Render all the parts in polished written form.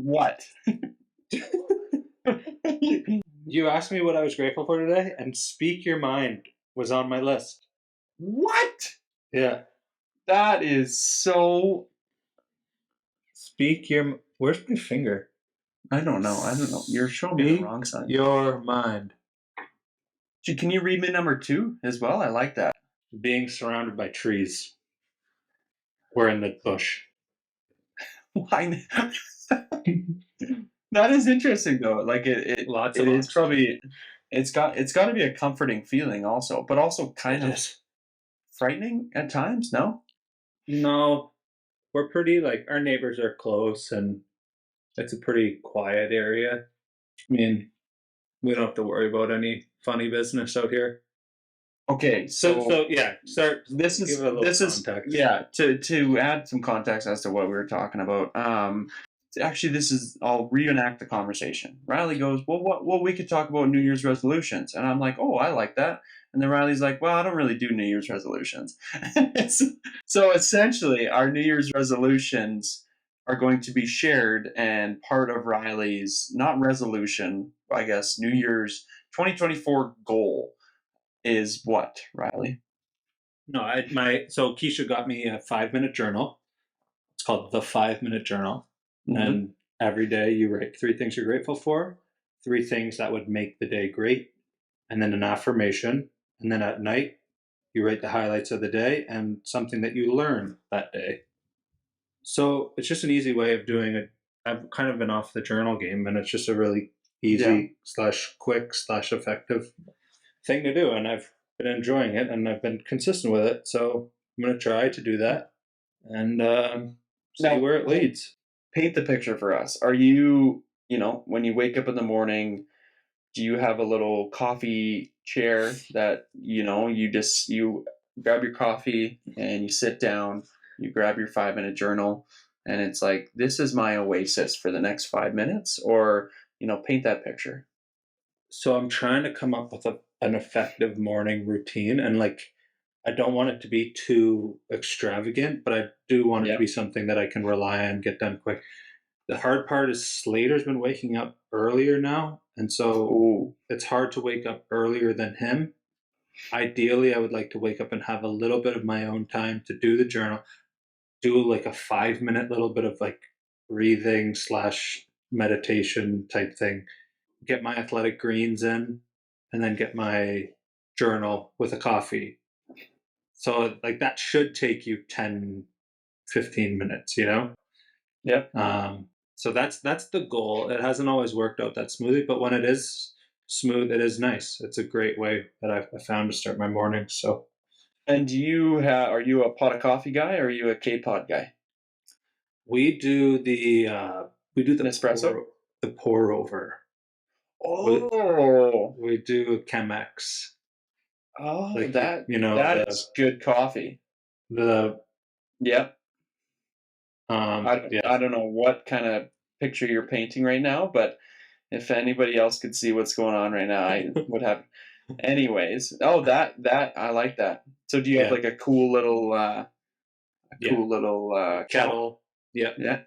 What? You asked me what I was grateful for today, and Speak Your Mind was on my list. What? Yeah. That is so. Where's my finger? I don't know. You're showing me the wrong side. Your mind. Can you read me number 2 as well? I like that. Being surrounded by trees. We're in the bush. Why? That is interesting though. Like it Lots it of is oxygen. probably it's got to be a comforting feeling also, but also kind of frightening at times, no? No, we're pretty our neighbors are close and it's a pretty quiet area. I mean, we don't have to worry about any funny business out here. Okay, So yeah, start. this is Give it a little context. yeah, to add some context as to what we were talking about. Actually, I'll reenact the conversation. Riley goes, well, we could talk about New Year's resolutions. And I'm like, oh, I like that. And then Riley's like, well, I don't really do New Year's resolutions. So essentially, our New Year's resolutions are going to be shared, and part of Riley's, not resolution, I guess, New Year's 2024 goal is what, Riley? No, so Keisha got me a 5-minute journal. It's called the 5-minute journal. Mm-hmm. And every day you write 3 things you're grateful for, 3 things that would make the day great, and then an affirmation. And then at night, you write the highlights of the day and something that you learned that day. So it's just an easy way of doing it. I've kind of been off the journal game, and it's just a really easy / quick / effective thing to do. And I've been enjoying it, and I've been consistent with it. So I'm going to try to do that and see where it leads. Paint the picture for us. Are you, when you wake up in the morning, do you have a little coffee chair that, you grab your coffee and you sit down, you grab your 5-minute journal, and it's like, this is my oasis for the next 5 minutes? Or, paint that picture. So I'm trying to come up with an effective morning routine, and I don't want it to be too extravagant, but I do want it to be something that I can rely on, get done quick. The hard part is Slater's been waking up earlier now, and so it's hard to wake up earlier than him. Ideally, I would like to wake up and have a little bit of my own time to do the journal, do a 5-minute little bit of breathing / meditation type thing, get my athletic greens in, and then get my journal with a coffee. So that should take you 10, 15 minutes, Yep. So that's the goal. It hasn't always worked out that smoothly, but when it is smooth, it is nice. It's a great way that I've found to start my morning. So. And are you a pot of coffee guy, or are you a K-Pod guy? We do the espresso? The pour over. Oh. We do Chemex. Oh, that is good coffee. Yep. I don't know what kind of picture you're painting right now, but if anybody else could see what's going on right now, I would have. Anyways, that I like that. So do you have a cool little kettle? Yeah.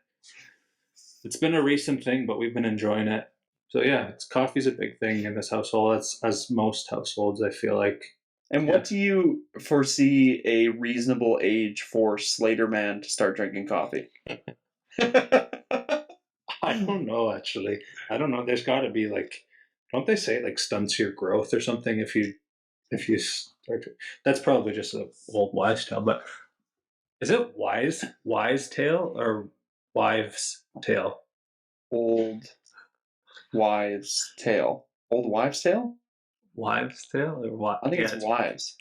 It's been a recent thing, but we've been enjoying it. So yeah, coffee's a big thing in this household, as most households, I feel like. And what do you foresee a reasonable age for Slater Man to start drinking coffee? I don't know, actually. I don't know. There's got to be don't they say it stunts your growth or something if you start to, that's probably just an old wives' tale, but is it wise tale or wives' tale? Old wives' tale. Old wives' tale? Wives' tale or what? I think it's wives.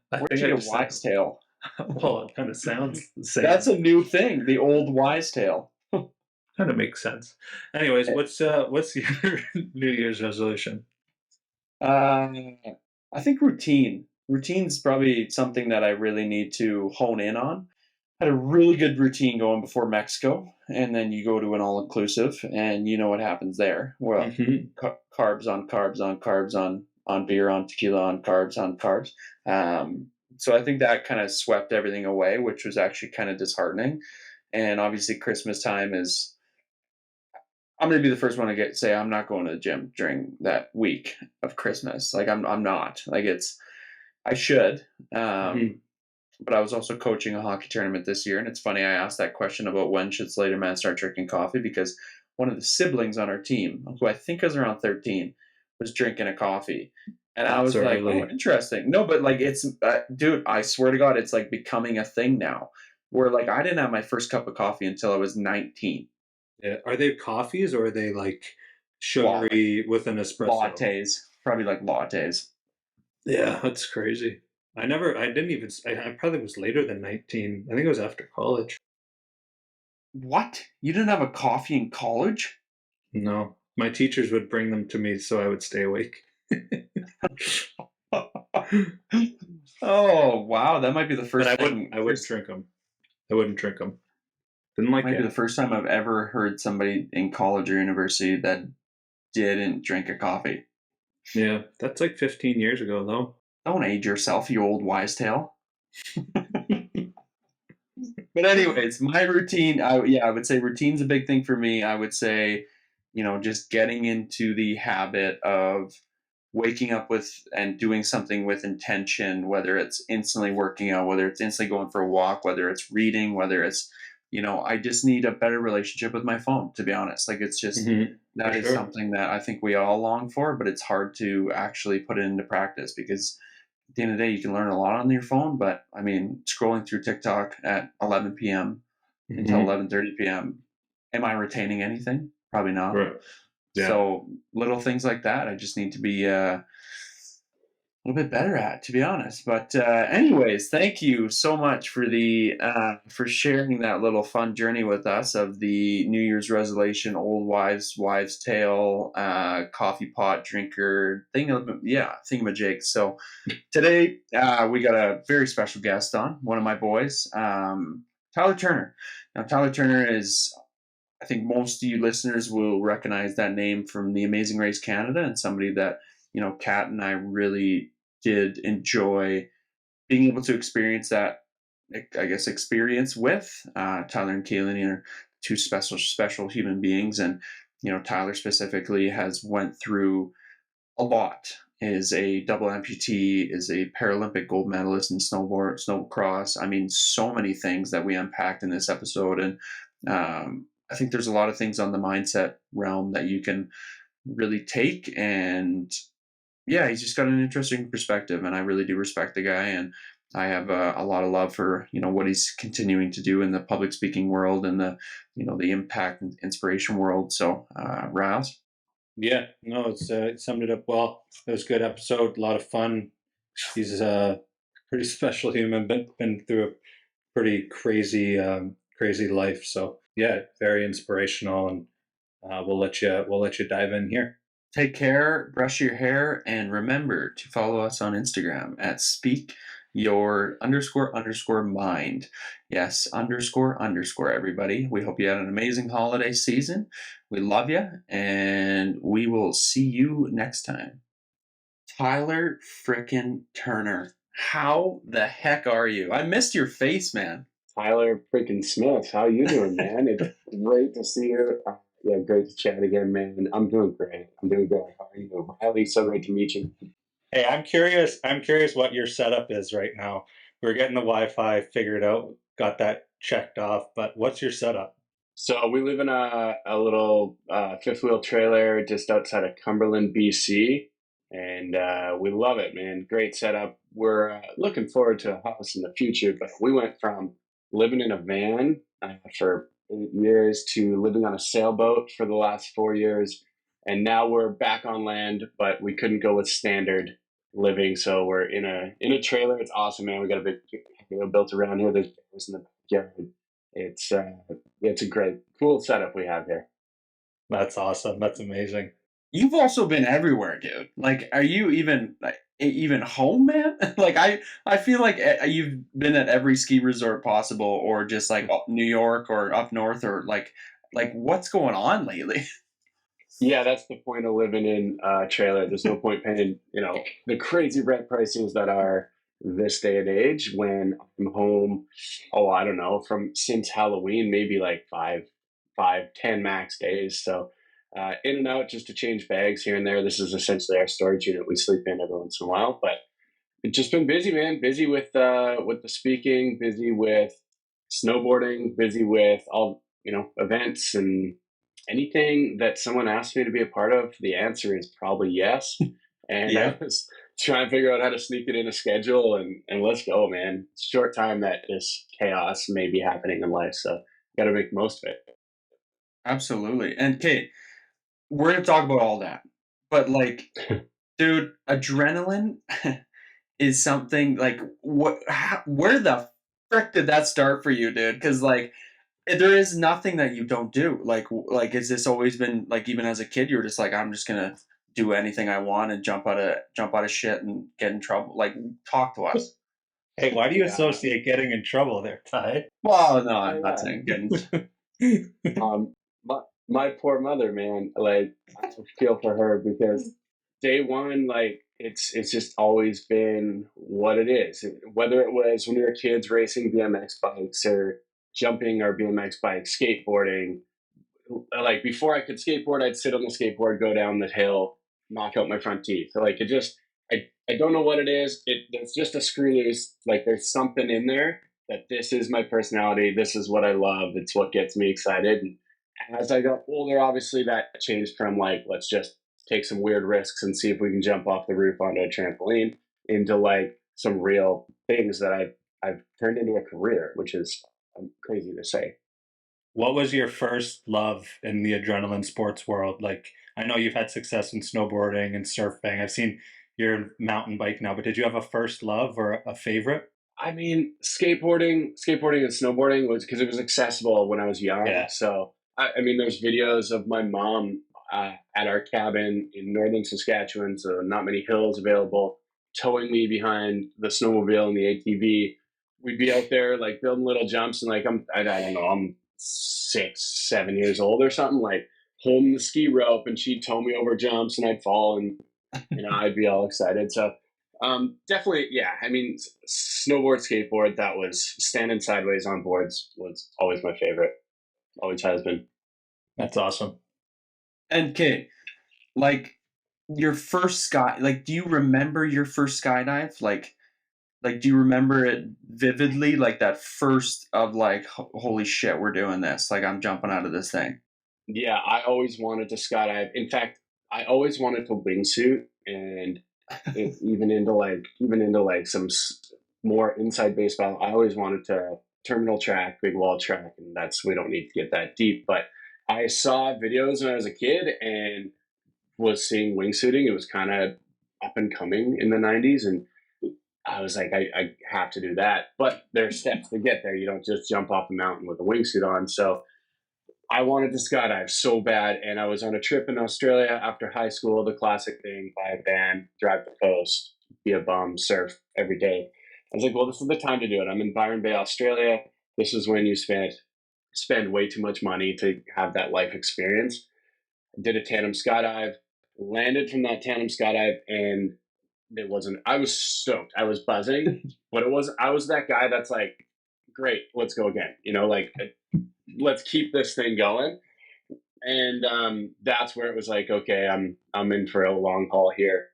Where'd you get wives' tale? Well, it kind of sounds the same. That's a new thing, the old wives' tale. Kind of makes sense. Anyways, what's your New Year's resolution? I think routine. Routine's probably something that I really need to hone in on. I had a really good routine going before Mexico, and then you go to an all-inclusive, and you know what happens there. Well, carbs on carbs on carbs on beer, on tequila, on carbs on carbs. So I think that kind of swept everything away, which was actually kind of disheartening. And obviously Christmas time is I'm gonna be the first one to say I'm not going to the gym during that week of Christmas. Like I'm not. Like I should. Hmm. But I was also coaching a hockey tournament this year, and it's funny I asked that question about when should Slater man start drinking coffee because one of the siblings on our team, who I think is around 13, was drinking a coffee, and I That's was like, "Oh, early. interesting." No, but like it's, dude, I swear to God, it's like becoming a thing now. Where like I didn't have my first cup of coffee until I was 19. Yeah. Are they coffees or are they like Like sugary with an espresso? lattes, probably like lattes. Yeah, that's crazy. I didn't even, I probably was later than 19. I think it was after college. What? You didn't have a coffee in college? No, my teachers would bring them to me so I would stay awake. Oh wow, that might be the But first thing. I wouldn't drink them. I wouldn't drink them. Didn't like Might be the it. first time I've ever heard somebody in college or university that didn't drink a coffee. Yeah, that's like 15 years ago though. Don't age yourself, you old wise tale. But anyways, my routine, I would say routine's a big thing for me. I would say, just getting into the habit of waking up with and doing something with intention, whether it's instantly working out, whether it's instantly going for a walk, whether it's reading, whether it's, I just need a better relationship with my phone, to be honest. Like it's just, Hmm. For that is sure. something that I think we all long for, but it's hard to actually put it into practice because at the end of the day, you can learn a lot on your phone, but I mean, scrolling through TikTok at 11 p.m. until Hmm. 11:30 p.m. Am I retaining anything? Probably not. Right. Yeah. So little things like that, I just need to be a little bit better at, to be honest. But anyways, thank you so much for the for sharing that little fun journey with us of the New Year's resolution, old wives' tale, coffee pot drinker thing. Yeah, thingamajig. So today we got a very special guest on, one of my boys, Tyler Turner. Now, Tyler Turner is, I think most of you listeners will recognize that name from The Amazing Race Canada, and somebody that, Kat and I really did enjoy being able to experience that, I guess, experience with. Tyler and Kaylin are two special human beings, and Tyler specifically has went through a lot. Is a double amputee, is a Paralympic gold medalist in snowcross. I mean, so many things that we unpacked in this episode, and I think there's a lot of things on the mindset realm that you can really take. And yeah, he's just got an interesting perspective, and I really do respect the guy. And I have a lot of love for what he's continuing to do in the public speaking world and the impact and inspiration world. So, Riles. Yeah. No, it summed it up well. It was a good episode. A lot of fun. He's a pretty special human. Been through a pretty crazy life. So yeah, very inspirational. And we'll let you dive in here. Take care, brush your hair, and remember to follow us on Instagram at speak your underscore mind. Yes, underscore, everybody. We hope you had an amazing holiday season. We love you, and we will see you next time. Tyler frickin' Turner. How the heck are you? I missed your face, man. Tyler freaking Smith, how you doing, man? It's great to see you. Yeah, great to chat again, man. I'm doing great. I'm doing good. How are you? Riley, so great to meet you. Hey, I'm curious. I'm curious what your setup is right now. We're getting the Wi-Fi figured out, got that checked off. But what's your setup? So we live in a little fifth wheel trailer just outside of Cumberland, BC, and we love it, man. Great setup. We're looking forward to a house in the future, but we went from living in a van for 8 years to living on a sailboat for the last 4 years, and now we're back on land, but we couldn't go with standard living, so we're in a trailer. It's awesome, man. We got a big built around here. There's bears in the backyard. It's a great, cool setup we have here. That's awesome. That's amazing. You've also been everywhere, dude. Like, are you even home, man? Like, I feel like you've been at every ski resort possible, or just like New York or up north, or like what's going on lately? Yeah, that's the point of living in a trailer. There's no point paying, the crazy rent pricings that are this day and age when I'm home. Oh, I don't know, from since Halloween, maybe like 10 max days. So in and out just to change bags here and there. This is essentially our storage unit we sleep in every once in a while, but it's just been busy, man. Busy with the speaking, busy with snowboarding, busy with all events and anything that someone asked me to be a part of. The answer is probably yes. And I was trying to figure out how to sneak it in a schedule, and let's go, man. It's a short time that this chaos may be happening in life, so got to make the most of it. Absolutely. And Kate, we're gonna talk about all that, but like, dude, adrenaline is something like where the frick did that start for you, dude? Because like there is nothing that you don't do. Like has this always been like even as a kid you're just like I'm just gonna do anything I want and jump out of shit and get in trouble? Like talk to us. Hey, why do you Yeah. associate getting in trouble there, Ty? Well, no, I'm not saying getting. My poor mother, man. Like I feel for her because day one, like it's just always been what it is. Whether it was when we were kids racing BMX bikes or jumping our BMX bikes, skateboarding. Like before I could skateboard, I'd sit on the skateboard, go down the hill, knock out my front teeth. Like it just, I don't know what it is. It's just a screw loose. Like there's something in there that this is my personality. This is what I love. It's what gets me excited. And as I got older, obviously that changed from like, let's just take some weird risks and see if we can jump off the roof onto a trampoline into like some real things that I've turned into a career, which is crazy to say. What was your first love in the adrenaline sports world? Like, I know you've had success in snowboarding and surfing. I've seen your mountain bike now, but did you have a first love or a favorite? I mean, skateboarding and snowboarding was because it was accessible when I was young. Yeah. So, I mean, there's videos of my mom at our cabin in northern Saskatchewan, so not many hills available, towing me behind the snowmobile and the ATV. We'd be out there like building little jumps, and like I don't know, I'm 6, 7 years old or something, like holding the ski rope, and she'd tow me over jumps, and I'd fall, and I'd be all excited. So definitely, yeah. I mean, snowboard, skateboard. That was standing sideways on boards was always my favorite. Always has been. That's awesome. And Kate, like your first like do you remember your first skydive? Like do you remember it vividly? Like that first of like holy shit, we're doing this. Like I'm jumping out of this thing. Yeah, I always wanted to skydive. In fact, I always wanted to wingsuit, and even into like some more inside baseball. I always wanted to terminal track, big wall track, and that's we don't need to get that deep. But I saw videos when I was a kid and was seeing wingsuiting. It was kind of up and coming in the '90s, and I was like, I have to do that. But there are steps to get there. You don't just jump off a mountain with a wingsuit on. So I wanted to skydive so bad, and I was on a trip in Australia after high school, the classic thing, buy a van, drive the coast, be a bum, surf every day. I was like, well, this is the time to do it. I'm in Byron Bay, Australia. This is when you spend way too much money to have that life experience. Did a tandem skydive, landed from that tandem skydive, and it wasn't, I was stoked. I was buzzing, but I was that guy that's like, great, let's go again. Like, let's keep this thing going. And that's where it was like, okay, I'm in for a long haul here.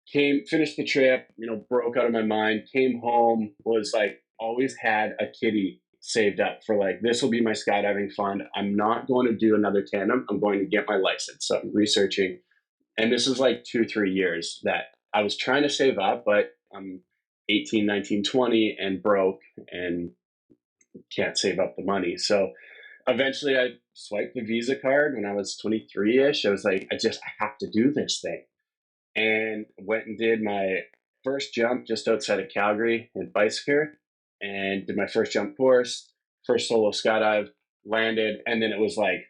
Finished the trip, broke out of my mind, came home, was like, always had a kitty saved up for like, this will be my skydiving fund. I'm not going to do another tandem. I'm going to get my license. So I'm researching. And this is like 2-3 years that I was trying to save up, but I'm 18, 19, 20 and broke and can't save up the money. So eventually I swiped the Visa card when I was 23-ish. I was like, I have to do this thing. And went and did my first jump just outside of Calgary in Bicycler and did my first jump course, first solo skydive, landed. And then it was like,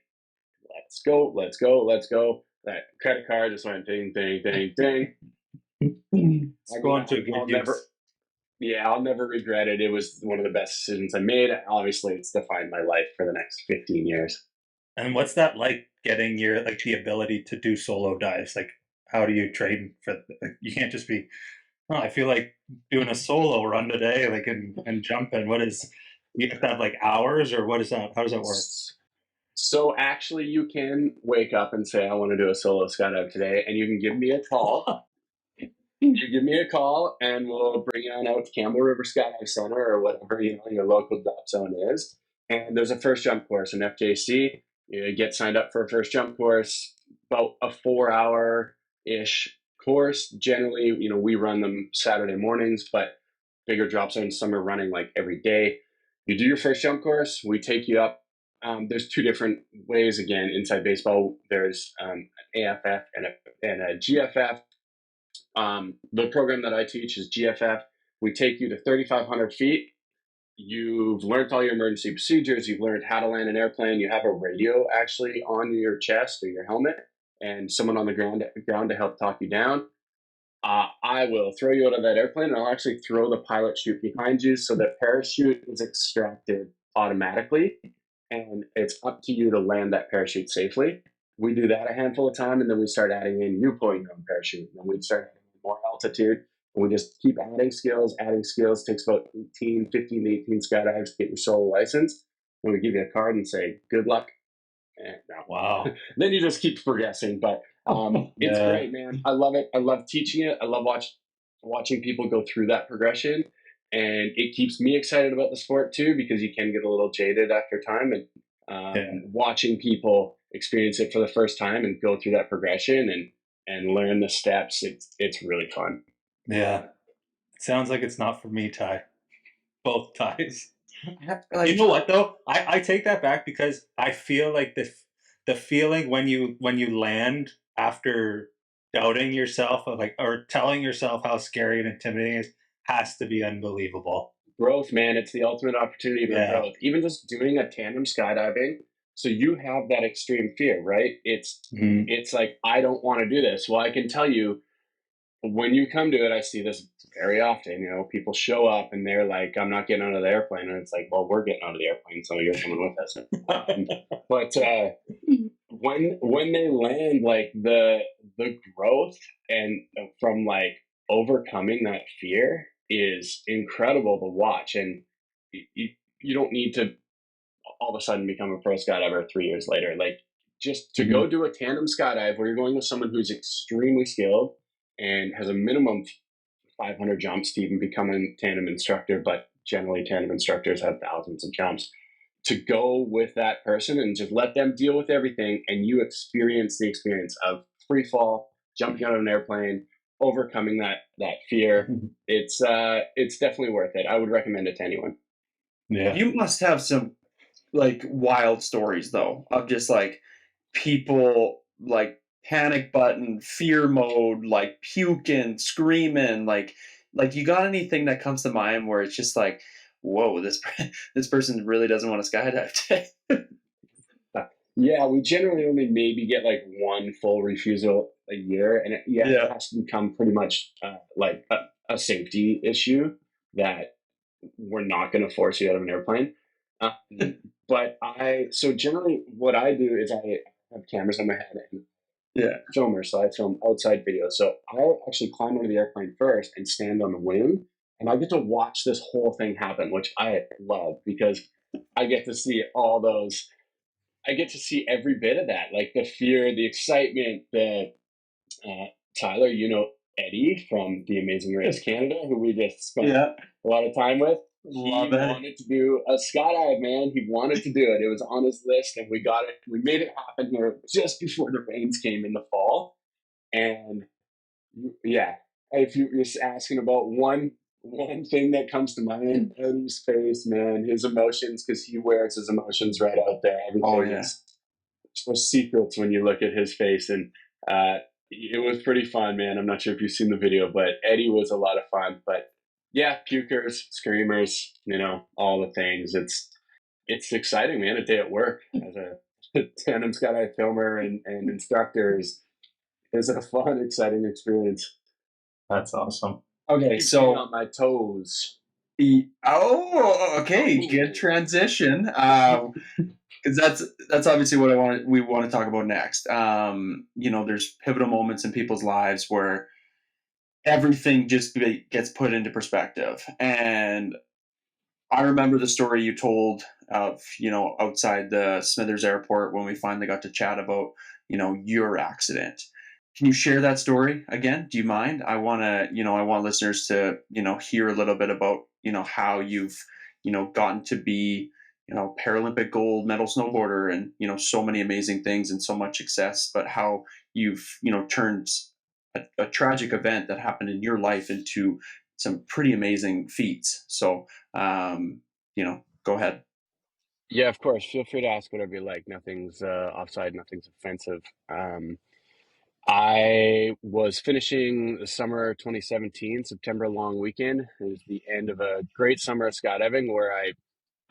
let's go, let's go, let's go. That credit card just went ding, ding, ding, ding. It's going to I'll good never, use. yeah, I'll never regret it. It was one of the best decisions I made. Obviously, it's defined my life for the next 15 years. And what's that like getting your like the ability to do solo dives? Like, how do you train for? Like, you can't just be. Oh, I feel like doing a solo run today, like and jumping. What is? You have to have like hours, or what is that? How does that work? So actually, you can wake up and say, "I want to do a solo skydive today," and you can give me a call. You give me a call, and we'll bring you on out to Campbell River Skydive Center or whatever your local drop zone is. And there's a first jump course in FJC. You get signed up for a first jump course, about a 4 hour ish course. Generally, we run them Saturday mornings, but bigger drop zones, some are running like every day. You do your first jump course. We take you up. There's two different ways again inside baseball. There's an AFF and a GFF. The program that I teach is GFF. We take you to 3,500 feet. You've learned all your emergency procedures. You've learned how to land an airplane. You have a radio actually on your chest or your helmet, and someone on the ground to help talk you down. I will throw you out of that airplane, and I'll actually throw the pilot chute behind you so the parachute is extracted automatically, and it's up to you to land that parachute safely. We do that a handful of times, and then we start adding in you pulling your own parachute, and then we start adding in more altitude, and we just keep adding skills. Takes about 15 to 18 skydives to get your solo license. And we give you a card and say, good luck. And Wow. then you just keep progressing. But it's great, man. I love it. I love teaching it. I love watching people go through that progression. And it keeps me excited about the sport too, because you can get a little jaded after time. And watching people experience it for the first time and go through that progression and learn the steps, it's really fun. Yeah. It sounds like it's not for me, Ty. Both ties. Like, You know what though? I take that back because I feel like the feeling when you land after doubting yourself or telling yourself how scary and intimidating it is has to be unbelievable. Growth, man. It's the ultimate opportunity for Yeah. growth. Even just doing a tandem skydiving. So you have that extreme fear, right? It's like, I don't want to do this. Well, I can tell you, when you come to it, I see this very often. People show up and they're like, "I'm not getting out of the airplane," and it's like, "Well, we're getting out of the airplane, so you're coming with us." But when they land, like the growth and from like overcoming that fear is incredible to watch, and you don't need to all of a sudden become a pro skydiver 3 years later. Like, just to go do a tandem skydive where you're going with someone who's extremely skilled and has a minimum 500 jumps to even become a tandem instructor, but generally tandem instructors have thousands of jumps. To go with that person and just let them deal with everything, and you experience the experience of free fall, jumping out of an airplane, overcoming that fear. It's definitely worth it. I would recommend it to anyone. Yeah. You must have some like wild stories though of just like people like panic button, fear mode, like puking, screaming, like you got anything that comes to mind where it's just like, whoa, this person really doesn't want to skydive today. Yeah, we generally only maybe get like one full refusal a year, and it has to become pretty much like a safety issue that we're not going to force you out of an airplane. But so generally what I do is I have cameras on my head and filmers, so I film outside videos. So I actually climb onto the airplane first and stand on the wing, and I get to watch this whole thing happen, which I love because I get to see I get to see every bit of that, like the fear, the excitement, Tyler, Eddie from The Amazing Race Canada, who we just spent a lot of time with. Love he it. wanted to do a skydive, man. He wanted to do it. It was on his list, and we got it. We made it happen here just before the rains came in the fall. And yeah, if you're just asking about one thing that comes to mind, Eddie's face, man, his emotions, because he wears his emotions right out there. Everything is so secrets when you look at his face, and it was pretty fun, man. I'm not sure if you've seen the video, but Eddie was a lot of fun. But yeah, pukers, screamers, all the things. It's exciting, man. A day at work as a tandem skydive filmer and instructor is a fun, exciting experience. That's awesome. Okay, so on my toes. Okay, good transition. Because that's obviously what we want to talk about next. There's pivotal moments in people's lives where everything just gets put into perspective, and I remember the story you told of, outside the Smithers Airport when we finally got to chat about, your accident. Can you share that story again? Do you mind? I want listeners to, hear a little bit about, how you've, gotten to be, Paralympic gold medal snowboarder and, so many amazing things and so much success, but how you've, turned a tragic event that happened in your life into some pretty amazing feats. So, go ahead. Yeah, of course. Feel free to ask whatever you like. Nothing's offside, nothing's offensive. I was finishing the summer 2017, September long weekend. It was the end of a great summer of skydiving where I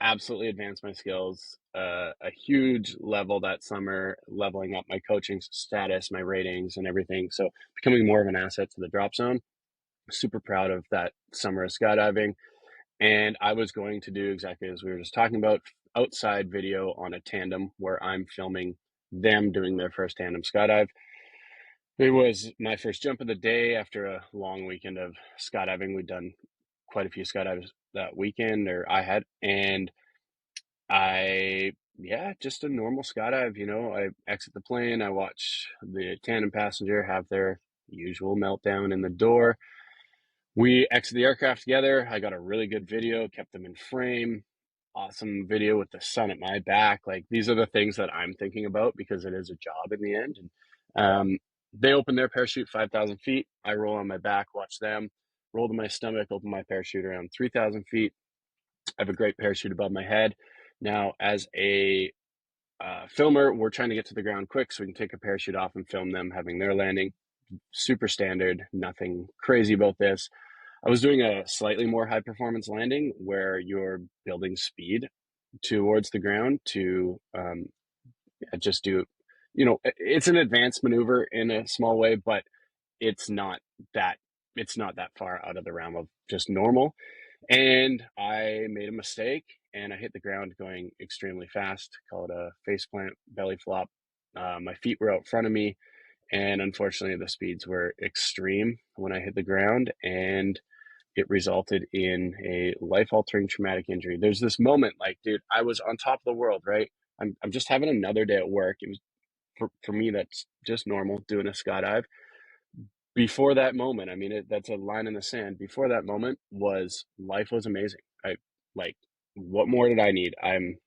absolutely advanced my skills a huge level that summer, leveling up my coaching status, my ratings, and everything. So becoming more of an asset to the drop zone. Super proud of that summer of skydiving. And I was going to do exactly as we were just talking about, outside video on a tandem where I'm filming them doing their first tandem skydive. It was my first jump of the day after a long weekend of skydiving. We'd done quite a few skydives that weekend, or I had, and yeah, just a normal skydive. I exit the plane, I watch the tandem passenger have their usual meltdown in the door. We exit the aircraft together. I got a really good video, kept them in frame. Awesome video with the sun at my back. Like, these are the things that I'm thinking about because it is a job in the end. And they open their parachute 5,000 feet. I roll on my back, watch them. Roll to my stomach, open my parachute around 3,000 feet. I have a great parachute above my head. Now, as a filmer, we're trying to get to the ground quick so we can take a parachute off and film them having their landing. Super standard, nothing crazy about this. I was doing a slightly more high performance landing where you're building speed towards the ground to just do, it's an advanced maneuver in a small way, but it's not that it's not that far out of the realm of just normal. And I made a mistake and I hit the ground going extremely fast, call it a face plant, belly flop. My feet were out front of me, and unfortunately, the speeds were extreme when I hit the ground, and it resulted in a life altering traumatic injury. There's this moment like, dude, I was on top of the world, right? I'm just having another day at work. It was for me, that's just normal doing a skydive. Before that moment, I mean, that's a line in the sand. Before that moment was life was amazing. I like, what more did I need? I'm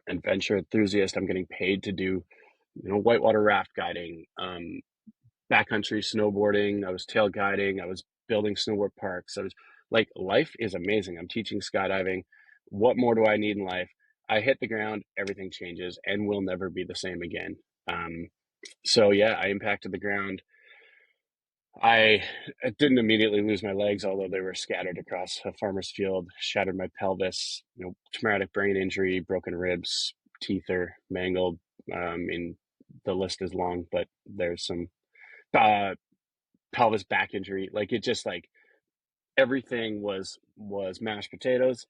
an adventure enthusiast. I'm getting paid to do, whitewater raft guiding, backcountry snowboarding. I was tail guiding. I was building snowboard parks. I was like, life is amazing. I'm teaching skydiving. What more do I need in life? I hit the ground, everything changes and will never be the same again. So yeah, I impacted the ground. I didn't immediately lose my legs, although they were scattered across a farmer's field, shattered my pelvis, traumatic brain injury, broken ribs, teeth are mangled. And the list is long, but there's some uh, pelvis back injury. Like, it just like everything was mashed potatoes,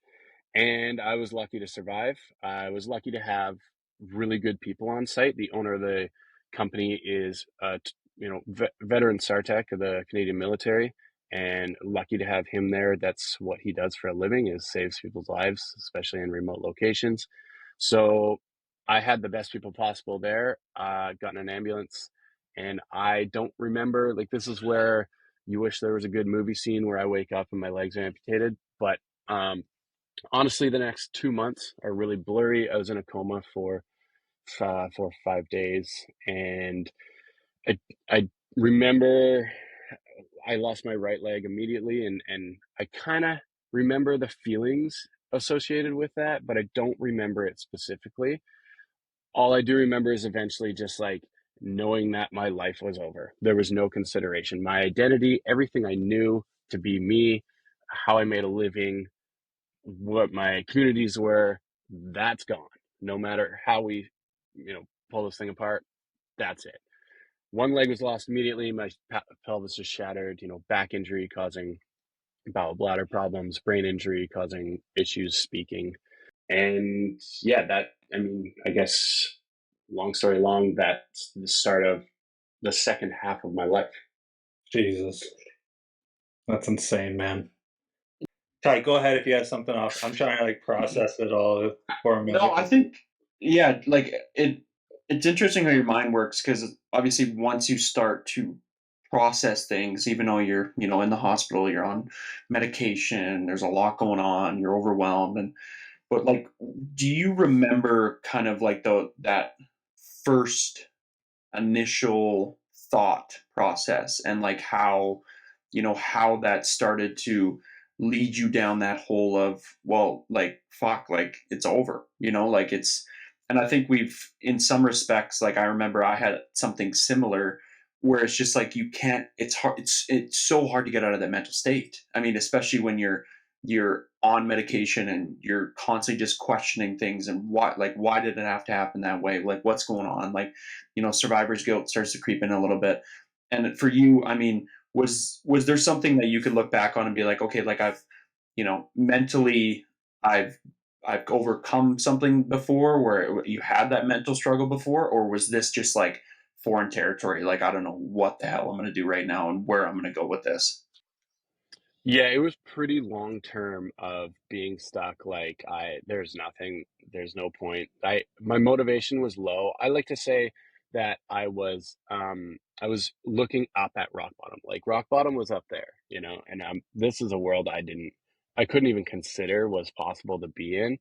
and I was lucky to survive. I was lucky to have really good people on site. The owner of the company is, veteran SARTEC of the Canadian military, and lucky to have him there. That's what he does for a living, is saves people's lives, especially in remote locations. So I had the best people possible there. Got in an ambulance, and I don't remember. Like, this is where you wish there was a good movie scene where I wake up and my legs are amputated, but honestly, the next 2 months are really blurry. I was in a coma for 5 days, and I I remember I lost my right leg immediately, and I kind of remember the feelings associated with that, but I don't remember it specifically. All I do remember is eventually just like knowing that my life was over. There was no consideration. My identity, everything I knew to be me, how I made a living, what my communities were, that's gone. No matter how we, pull this thing apart, that's it. One leg was lost immediately. My pelvis was shattered. Back injury causing bowel bladder problems, brain injury causing issues speaking, and yeah, I guess, long story long, that's the start of the second half of my life. Jesus, that's insane, man. Ty, go ahead if you have something else. I'm trying to like process it all for a No, minute. I think yeah, like it's interesting how your mind works because obviously once you start to process things, even though you're in the hospital, you're on medication, there's a lot going on, you're overwhelmed, and but like, do you remember kind of like that first initial thought process and like how that started to lead you down that hole of, well, like fuck, like it's over, like it's. And I think we've, in some respects, like I remember I had something similar where it's just like you can't, it's hard, it's so hard to get out of that mental state. I mean, especially when you're on medication and you're constantly just questioning things and why did it have to happen that way, like what's going on, like survivor's guilt starts to creep in a little bit. And for you, I mean, was there something that you could look back on and be like, okay, like I've, mentally, I've I've overcome something before where you had that mental struggle before, or was this just like foreign territory? Like, I don't know what the hell I'm going to do right now and where I'm going to go with this. Yeah, it was pretty long term of being stuck. Like there's nothing, there's no point. My motivation was low. I like to say that I was looking up at rock bottom. Like rock bottom was up there, and this is a world I couldn't even consider was possible to be in.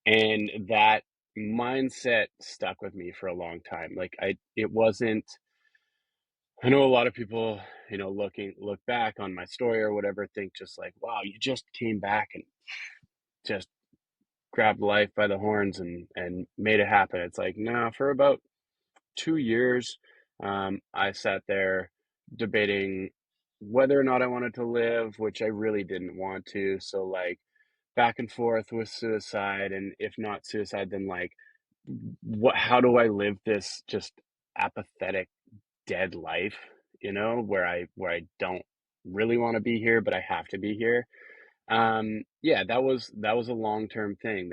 And that mindset stuck with me for a long time. Like it wasn't. I know a lot of people, look back on my story or whatever, think just like, wow, you just came back and just grabbed life by the horns and made it happen. It's like, no, for about 2 years, I sat there debating whether or not I wanted to live, which I really didn't want to. So like back and forth with suicide, and if not suicide, then like how do I live this just apathetic dead life, where I don't really want to be here, but I have to be here. Yeah, that was a long-term thing.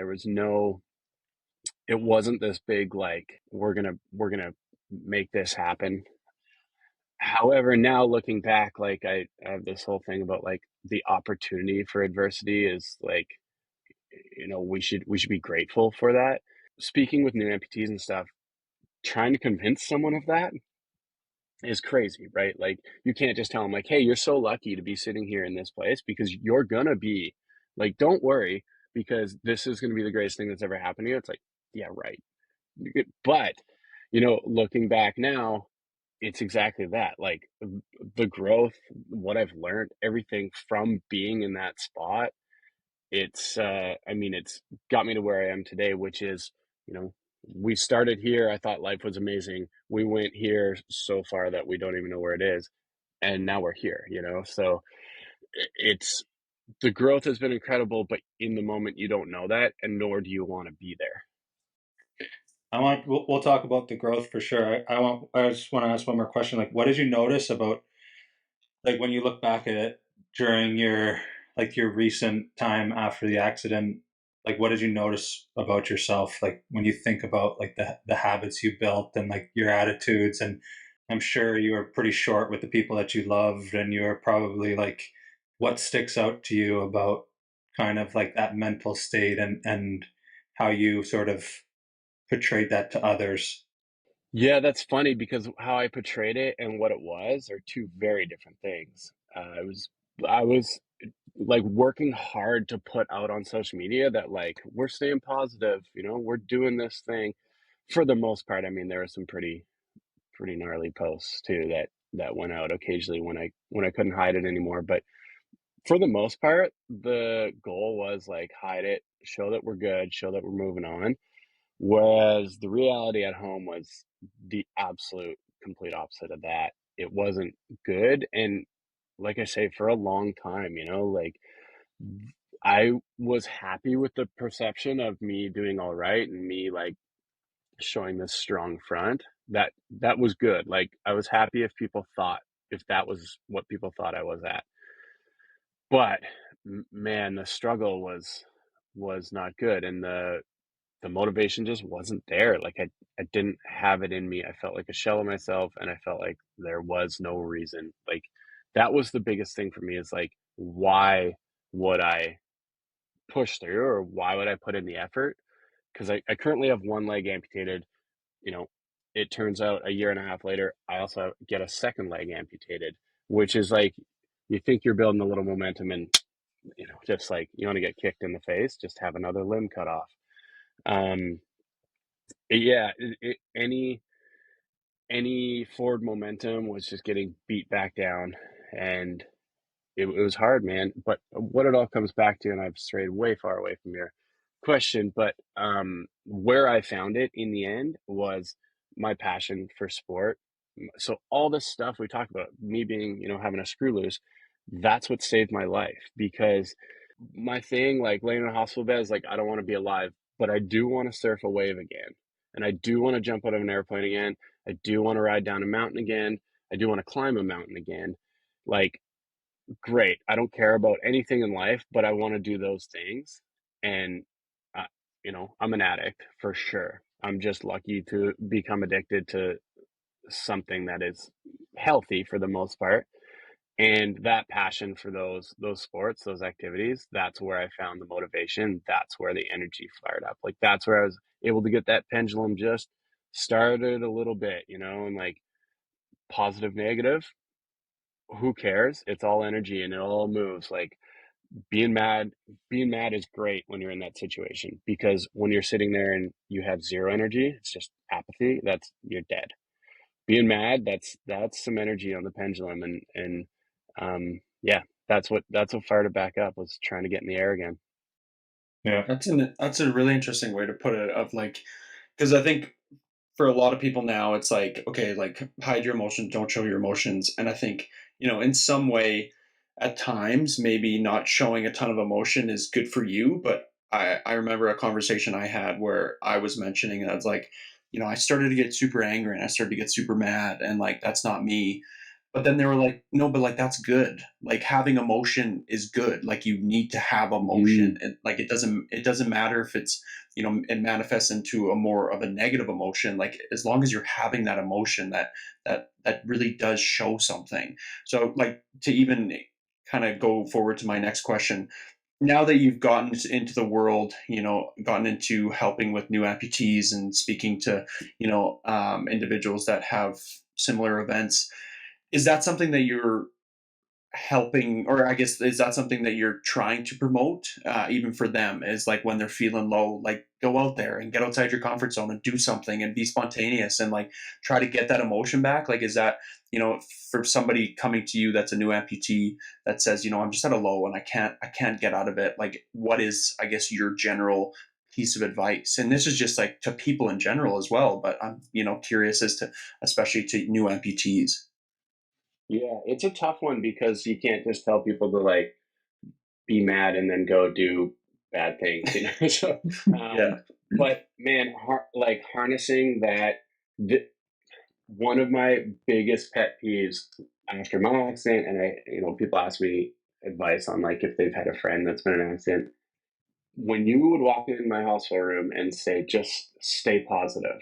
It wasn't this big like we're gonna make this happen. However, now looking back, like I have this whole thing about like the opportunity for adversity is like, we should be grateful for that. Speaking with new amputees and stuff, trying to convince someone of that is crazy, right? Like you can't just tell them like, "Hey, you're so lucky to be sitting here in this place because you're gonna be like, don't worry because this is gonna be the greatest thing that's ever happened to you." It's like, yeah, right. But looking back now, it's exactly that. Like the growth, what I've learned, everything from being in that spot, I mean, it's got me to where I am today, which is, you know, we started here. I thought life was amazing. We went here so far that we don't even know where it is. And now we're here. So it's the growth has been incredible, but in the moment, you don't know that, and nor do you want to be there. We'll talk about the growth for sure. I just want to ask one more question. Like, what did you notice about, like, when you look back at it during your recent time after the accident, like what did you notice about yourself, like when you think about like the habits you built and like your attitudes? And I'm sure you were pretty short with the people that you loved, and you were probably like, what sticks out to you about kind of like that mental state and how you sort of portrayed that to others? Yeah, that's funny because how I portrayed it and what it was are two very different things. I was like working hard to put out on social media that like we're staying positive, we're doing this thing for the most part. I mean, there were some pretty gnarly posts too that went out occasionally when I couldn't hide it anymore. But for the most part, the goal was like hide it, show that we're good, show that we're moving on. Whereas the reality at home was the absolute complete opposite of that. It wasn't good. And like I say, for a long time, like I was happy with the perception of me doing all right and me like showing this strong front. That was good. Like I was happy if that was what people thought I was at. But man, the struggle was not good, and the motivation just wasn't there. Like I didn't have it in me. I felt like a shell of myself, and I felt like there was no reason. Like that was the biggest thing for me is like, why? would I push through, or why would I put in the effort? Because I currently have one leg amputated. You know, it turns out a year and a half later, I also get a second leg amputated, which is like, you think you're building a little momentum, and just like you want to get kicked in the face, just have another limb cut off. Um, yeah, any forward momentum was just getting beat back down, and it was hard, man. But what it all comes back to, and I've strayed way far away from your question, but where I found it in the end was my passion for sport. So all this stuff we talked about, me being, having a screw loose, that's what saved my life. Because my thing, like laying in a hospital bed, is like, I don't want to be alive, but I do want to surf a wave again. And I do want to jump out of an airplane again. I do want to ride down a mountain again. I do want to climb a mountain again. Like, great. I don't care about anything in life, but I want to do those things. And, uh, I'm an addict for sure. I'm just lucky to become addicted to something that is healthy for the most part. And that passion for those sports, those activities, that's where I found the motivation. That's where the energy fired up. Like, that's where I was able to get that pendulum just started a little bit, and like, positive, negative, who cares? It's all energy and it all moves. Like, being mad being mad is great when you're in that situation, because when you're sitting there and you have zero energy, it's just apathy, that's you're dead. Being mad, that's some energy on the pendulum, and yeah, that's what fired it back up, was trying to get in the air again. Yeah. That's a really interesting way to put it. Of like, because I think for a lot of people now, it's like, okay, like hide your emotions, don't show your emotions. And I think, in some way, at times, maybe not showing a ton of emotion is good for you. But I remember a conversation I had where I was mentioning, and I was like, I started to get super angry and I started to get super mad, and like, that's not me. But then they were like, no, but like, that's good. Like, having emotion is good. Like, you need to have emotion. Mm, And like, it doesn't matter if it's, it manifests into a more of a negative emotion. Like, as long as you're having that emotion, that really does show something. So like, to even kind of go forward to my next question, now that you've gotten into the world, gotten into helping with new amputees and speaking to, individuals that have similar events, is that something that you're helping, or I guess, is that something that you're trying to promote, even for them, is like, when they're feeling low, like, go out there and get outside your comfort zone and do something and be spontaneous and like try to get that emotion back? Like, is that, for somebody coming to you that's a new amputee that says, I'm just at a low and I can't get out of it, like, what is, I guess, your general piece of advice? And this is just like to people in general as well, but I'm, curious as to, especially to new amputees. yeah, it's a tough one, because you can't just tell people to like be mad and then go do bad things, so, Yeah. but man, like, harnessing that, th- one of my biggest pet peeves after my accident, and people ask me advice on, like, if they've had a friend that's been in an accident. When you would walk in my hospital room and say, "Just stay positive,"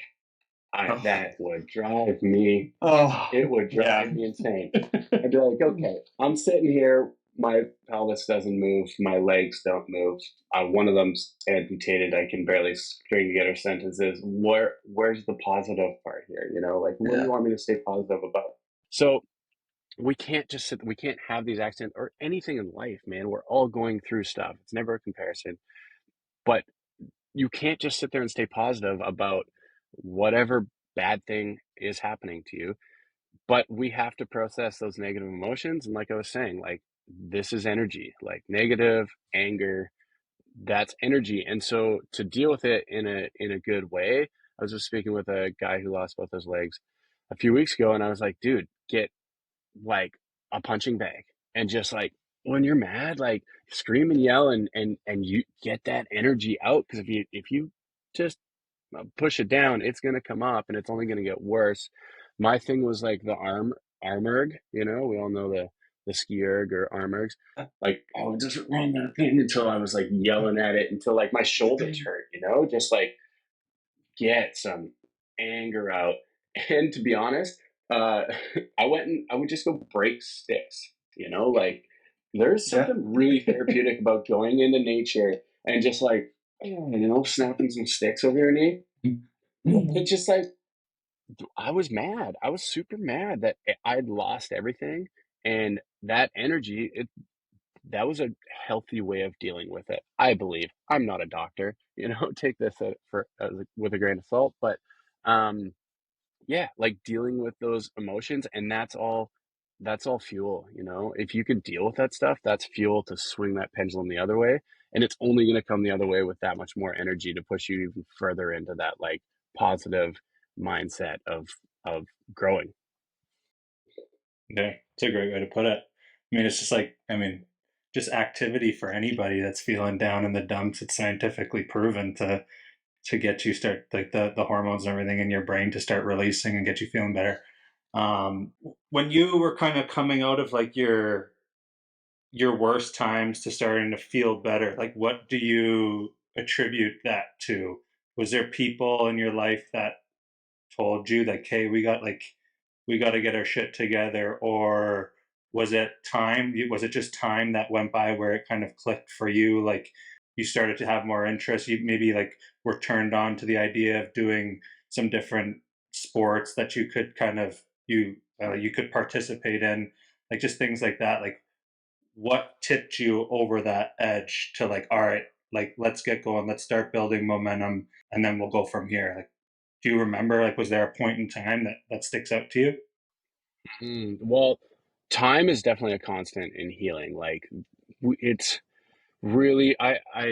Oh, that would drive me. oh, It would yeah. drive me insane. I'd be like, okay, I'm sitting here, my pelvis doesn't move, my legs don't move. One of them's amputated. I can barely string together sentences. Where's the positive part here? Like, what do you Yeah. want me to stay positive about? So we can't just sit. We can't have these accidents or anything in life, man. We're all going through stuff. It's never a comparison, but you can't just sit there and stay positive about whatever bad thing is happening to you. But we have to process those negative emotions, and like I was saying, like, this is energy, like negative anger, that's energy. And so to deal with it in a good way, I was just speaking with a guy who lost both his legs a few weeks ago, and I was like, dude, get like a punching bag, and just like, when you're mad, like, scream and yell, and you get that energy out, because if you just push it down, it's going to come up and it's only going to get worse. My thing was like the arm erg, we all know the ski erg or arm ergs. Like, oh, it doesn't run that thing, until I was like yelling at it until like my shoulders hurt, just like get some anger out. And to be honest, uh, I would just go break sticks, like there's Yeah. something really therapeutic about going into nature and just like, snapping some sticks over your knee. It's just like, I was mad. I was super mad that I'd lost everything. And that energy, that was a healthy way of dealing with it. I believe. I'm not a doctor, take this with a grain of salt, but um, yeah, like dealing with those emotions, and that's all fuel, if you can deal with that stuff, that's fuel to swing that pendulum the other way, and it's only going to come the other way with that much more energy to push you even further into that like positive mindset of growing. Yeah, it's a great way to put it. I mean, it's just like, just activity for anybody that's feeling down in the dumps. It's scientifically proven to get you start like the hormones and everything in your brain to start releasing and get you feeling better. When you were kind of coming out of like your worst times to starting to feel better, like what do you attribute that to? Was there people in your life that told you like, hey, we got to get our shit together, or was it time? Was it just time that went by where it kind of clicked for you? Like you started to have more interest. You maybe like were turned on to the idea of doing some different sports that you could kind of you could participate in, like just things like that. Like what tipped you over that edge to like, all right, like let's get going, let's start building momentum, and then we'll go from here. Like, do you remember, like, was there a point in time that sticks out to you? Well, time is definitely a constant in healing. Like, it's really,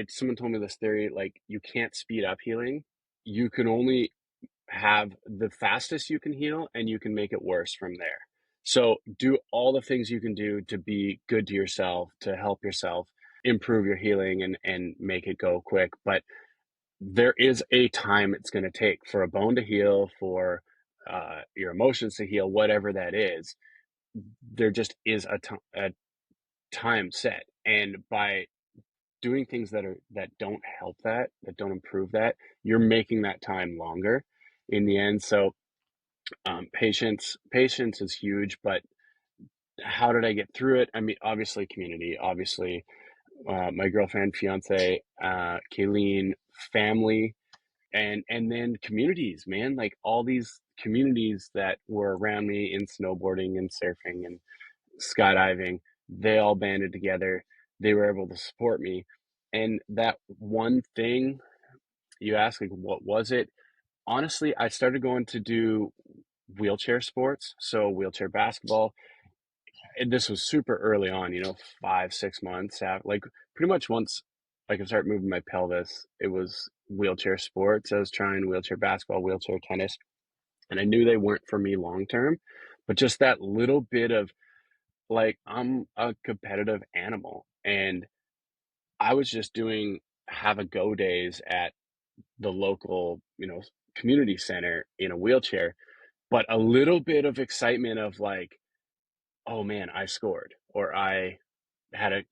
someone told me this theory, like, you can't speed up healing. You can only have the fastest you can heal, and you can make it worse from there. So do all the things you can do to be good to yourself, to help yourself improve your healing and make it go quick. But there is a time it's going to take for a bone to heal, for your emotions to heal, whatever that is. There just is a time set. And by doing things that don't help that don't improve that, you're making that time longer in the end. So patience is huge, but how did I get through it? I mean, obviously community, obviously my girlfriend, fiance, Kayleen, family, and then communities, man, like all these communities that were around me in snowboarding and surfing and skydiving, they all banded together. They were able to support me. And that one thing you ask, like, what was it? Honestly, I started going to do wheelchair sports, so wheelchair basketball. And this was super early on, 5, 6 months after, like pretty much once I could start moving my pelvis, it was wheelchair sports. I was trying wheelchair basketball, wheelchair tennis, and I knew they weren't for me long term, but just that little bit of like, I'm a competitive animal, and I was just doing have a go days at the local, community center in a wheelchair, but a little bit of excitement of like, oh man, I scored, or I had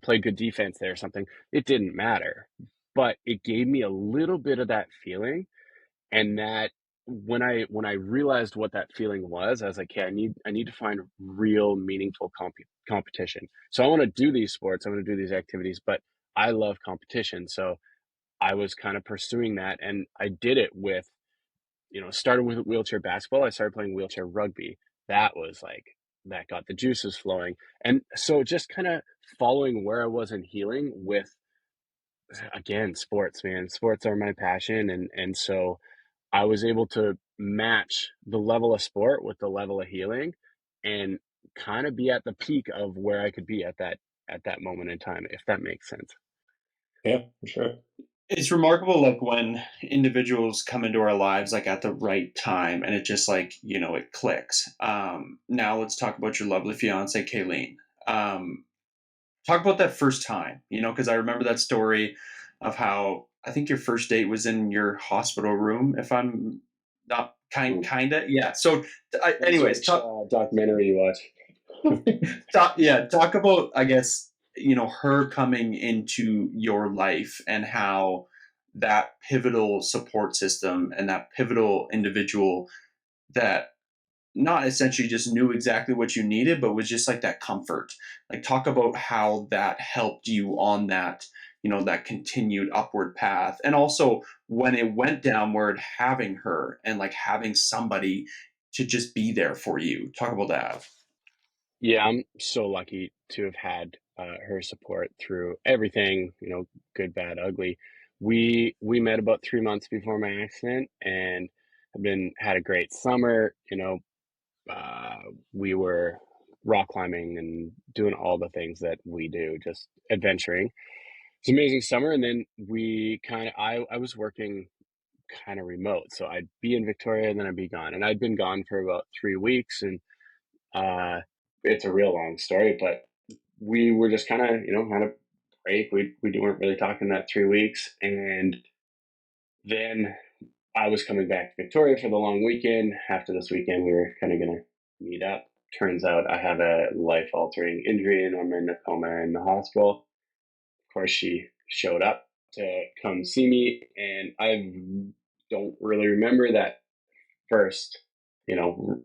played good defense there or something. It didn't matter, but it gave me a little bit of that feeling. And that when I realized what that feeling was, I was like, yeah, I need to find real meaningful competition. So I want to do these sports, I want to do these activities, but I love competition. So I was kind of pursuing that, and I did it with, started with wheelchair basketball. I started playing wheelchair rugby. That was like, that got the juices flowing. And so just kind of following where I was in healing with, again, sports, man. Sports are my passion. And so I was able to match the level of sport with the level of healing, and kind of be at the peak of where I could be at that moment in time, if that makes sense. Yeah, for sure. It's remarkable, like when individuals come into our lives like at the right time, and it just like it clicks. Now let's talk about your lovely fiance, Kayleen. Talk about that first time, because I remember that story of how I think your first date was in your hospital room, if I'm not kinda, yeah. So, Depends anyways, which documentary you watch. talk about, I guess, her coming into your life and how that pivotal support system and that pivotal individual that not essentially just knew exactly what you needed, but was just like that comfort. Like, talk about how that helped you on that, that continued upward path. And also when it went downward, having her and like having somebody to just be there for you. Talk about that. Yeah, I'm so lucky to have had her support through everything, good, bad, ugly. We met about 3 months before my accident, and have been had a great summer. We were rock climbing and doing all the things that we do, just adventuring. It's an amazing summer, and then we kind of I was working kind of remote, so I'd be in Victoria and then I'd be gone, and I'd been gone for about 3 weeks, and uh, it's a real long story, but we were just kind of, had a break. We weren't really talking that 3 weeks. And then I was coming back to Victoria for the long weekend. After this weekend, we were kind of going to meet up. Turns out I have a life altering injury and I'm in a coma in the hospital. Of course, she showed up to come see me. And I don't really remember that first, you know,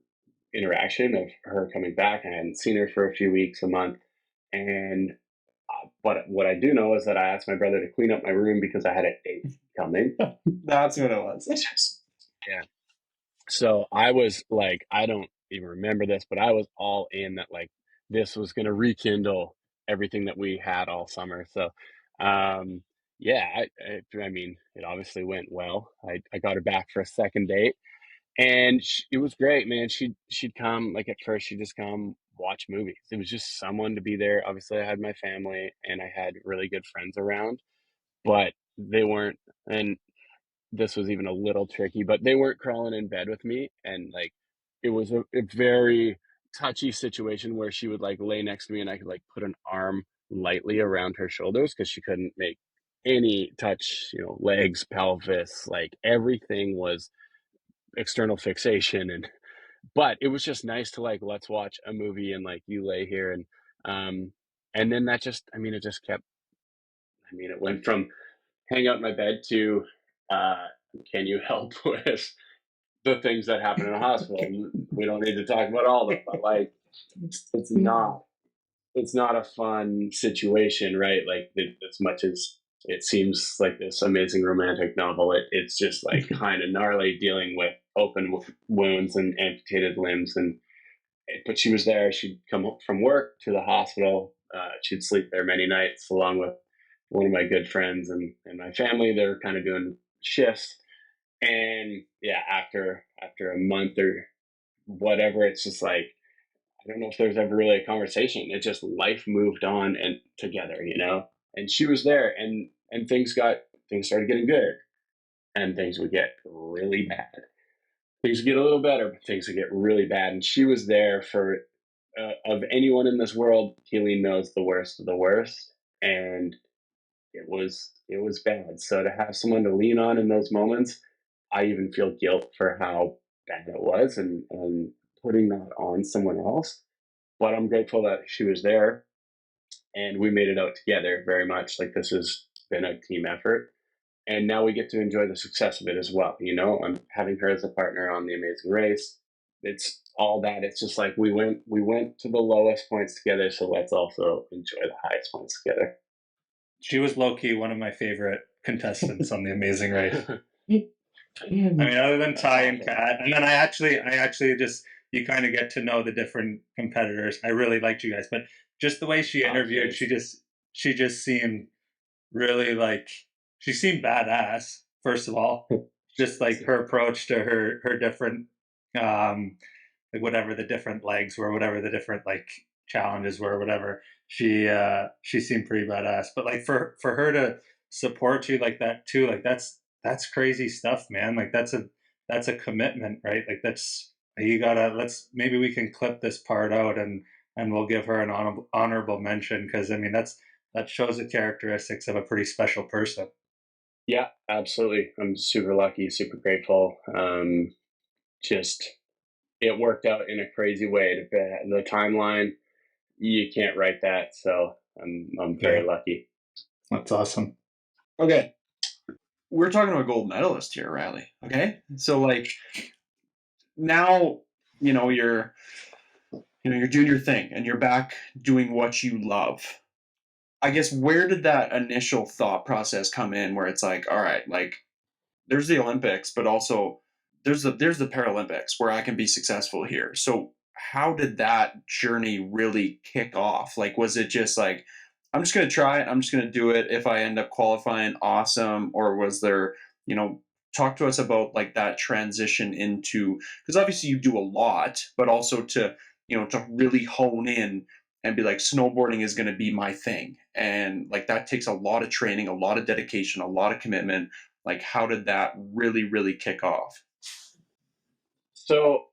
interaction of her coming back. I hadn't seen her for a few weeks, a month. And but what I do know is that I asked my brother to clean up my room because I had a date coming. That's what it was. Yeah. So I was like, I don't even remember this, but I was all in that, like, this was going to rekindle everything that we had all summer. So, yeah, I mean, it obviously went well. I got her back for a second date, and it was great, man. She'd come, like, at first she'd just come watch movies. It was just someone to be there. Obviously, I had my family and I had really good friends around, but they weren't. And this was even a little tricky, but they weren't crawling in bed with me. And like, it was a very touchy situation where she would like lay next to me and I could like put an arm lightly around her shoulders because she couldn't make any touch, legs, pelvis, like everything was external fixation. But it was just nice to like, let's watch a movie and like you lay here. And then that just, I mean, it just kept, it went from hang out in my bed to, uh, can you help with the things that happen in a hospital? We don't need to talk about all of them, but like, it's not, it's not a fun situation, right? Like, as much as it seems like this amazing romantic novel, it's just like kind of gnarly dealing with open wounds and amputated limbs. But she was there. She'd come from work to the hospital. She'd sleep there many nights along with one of my good friends and my family. They were kind of doing shifts. And yeah, after a month or whatever, it's just like, I don't know if there's ever really a conversation. It just, life moved on and together, and she was there, and things started getting good, and things would get really bad. Things would get a little better, but things would get really bad. And she was there for, of anyone in this world, Keeleen knows the worst of the worst. And it was bad. So to have someone to lean on in those moments, I even feel guilt for how bad it was, and putting that on someone else. But I'm grateful that she was there and we made it out together very much. Like, this has been a team effort. And now we get to enjoy the success of it as well. I'm having her as a partner on The Amazing Race. It's all that. It's just like we went to the lowest points together, so let's also enjoy the highest points together. She was low key one of my favorite contestants on The Amazing Race. I mean, other than Ty and Kat, and then I actually just, you kind of get to know the different competitors. I really liked you guys, but just the way she interviewed, she just seemed really like, she seemed badass. First of all, just like her approach to her different, like whatever the different legs were, whatever the different like challenges were, whatever. She seemed pretty badass. But like for her to support you like that too, like that's crazy stuff, man. Like that's a commitment, right? Like that's, you gotta, let's, maybe we can clip this part out and we'll give her an honorable mention, because I mean that shows the characteristics of a pretty special person. Yeah, absolutely. I'm super lucky, super grateful. Just, it worked out in a crazy way. The timeline, you can't write that, so I'm very lucky. That's awesome. Okay, we're talking about a gold medalist here, Riley. Okay, so like, now you're doing your thing and you're back doing what you love. I guess where did that initial thought process come in where it's like, all right, like there's the Olympics, but also there's the Paralympics where I can be successful here. So how did that journey really kick off? Like, was it just like, I'm just going to try it. I'm just going to do it. If I end up qualifying, awesome. Or was there, talk to us about like that transition into, because obviously you do a lot, but also to really hone in and be like, snowboarding is going to be my thing. And like that takes a lot of training, a lot of dedication, a lot of commitment. Like, how did that really, really kick off? So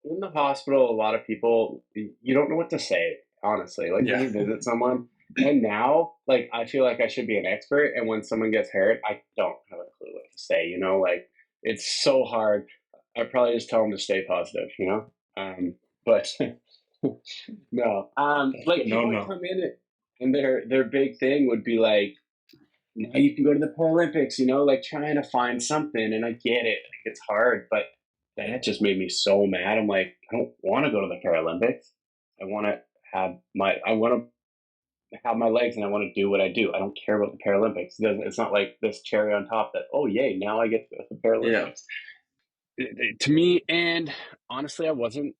in the hospital, a lot of people, you don't know what to say, honestly. Like when Yeah. you visit someone, and now, like I feel like I should be an expert, and when someone gets hurt, I don't have a clue what to say. Like it's so hard. I probably just tell them to stay positive. But no, like No, people would no. come in and their big thing would be like, now you can go to the Paralympics, like trying to find something. And I get it, like, it's hard, but that just made me so mad. I'm like, I don't want to go to the Paralympics. I want to I want to have my legs and I want to do what I do. I don't care about the Paralympics. It's not like this cherry on top that, oh, yay, now I get to go to the Yeah. Paralympics. To me, and honestly, I wasn't,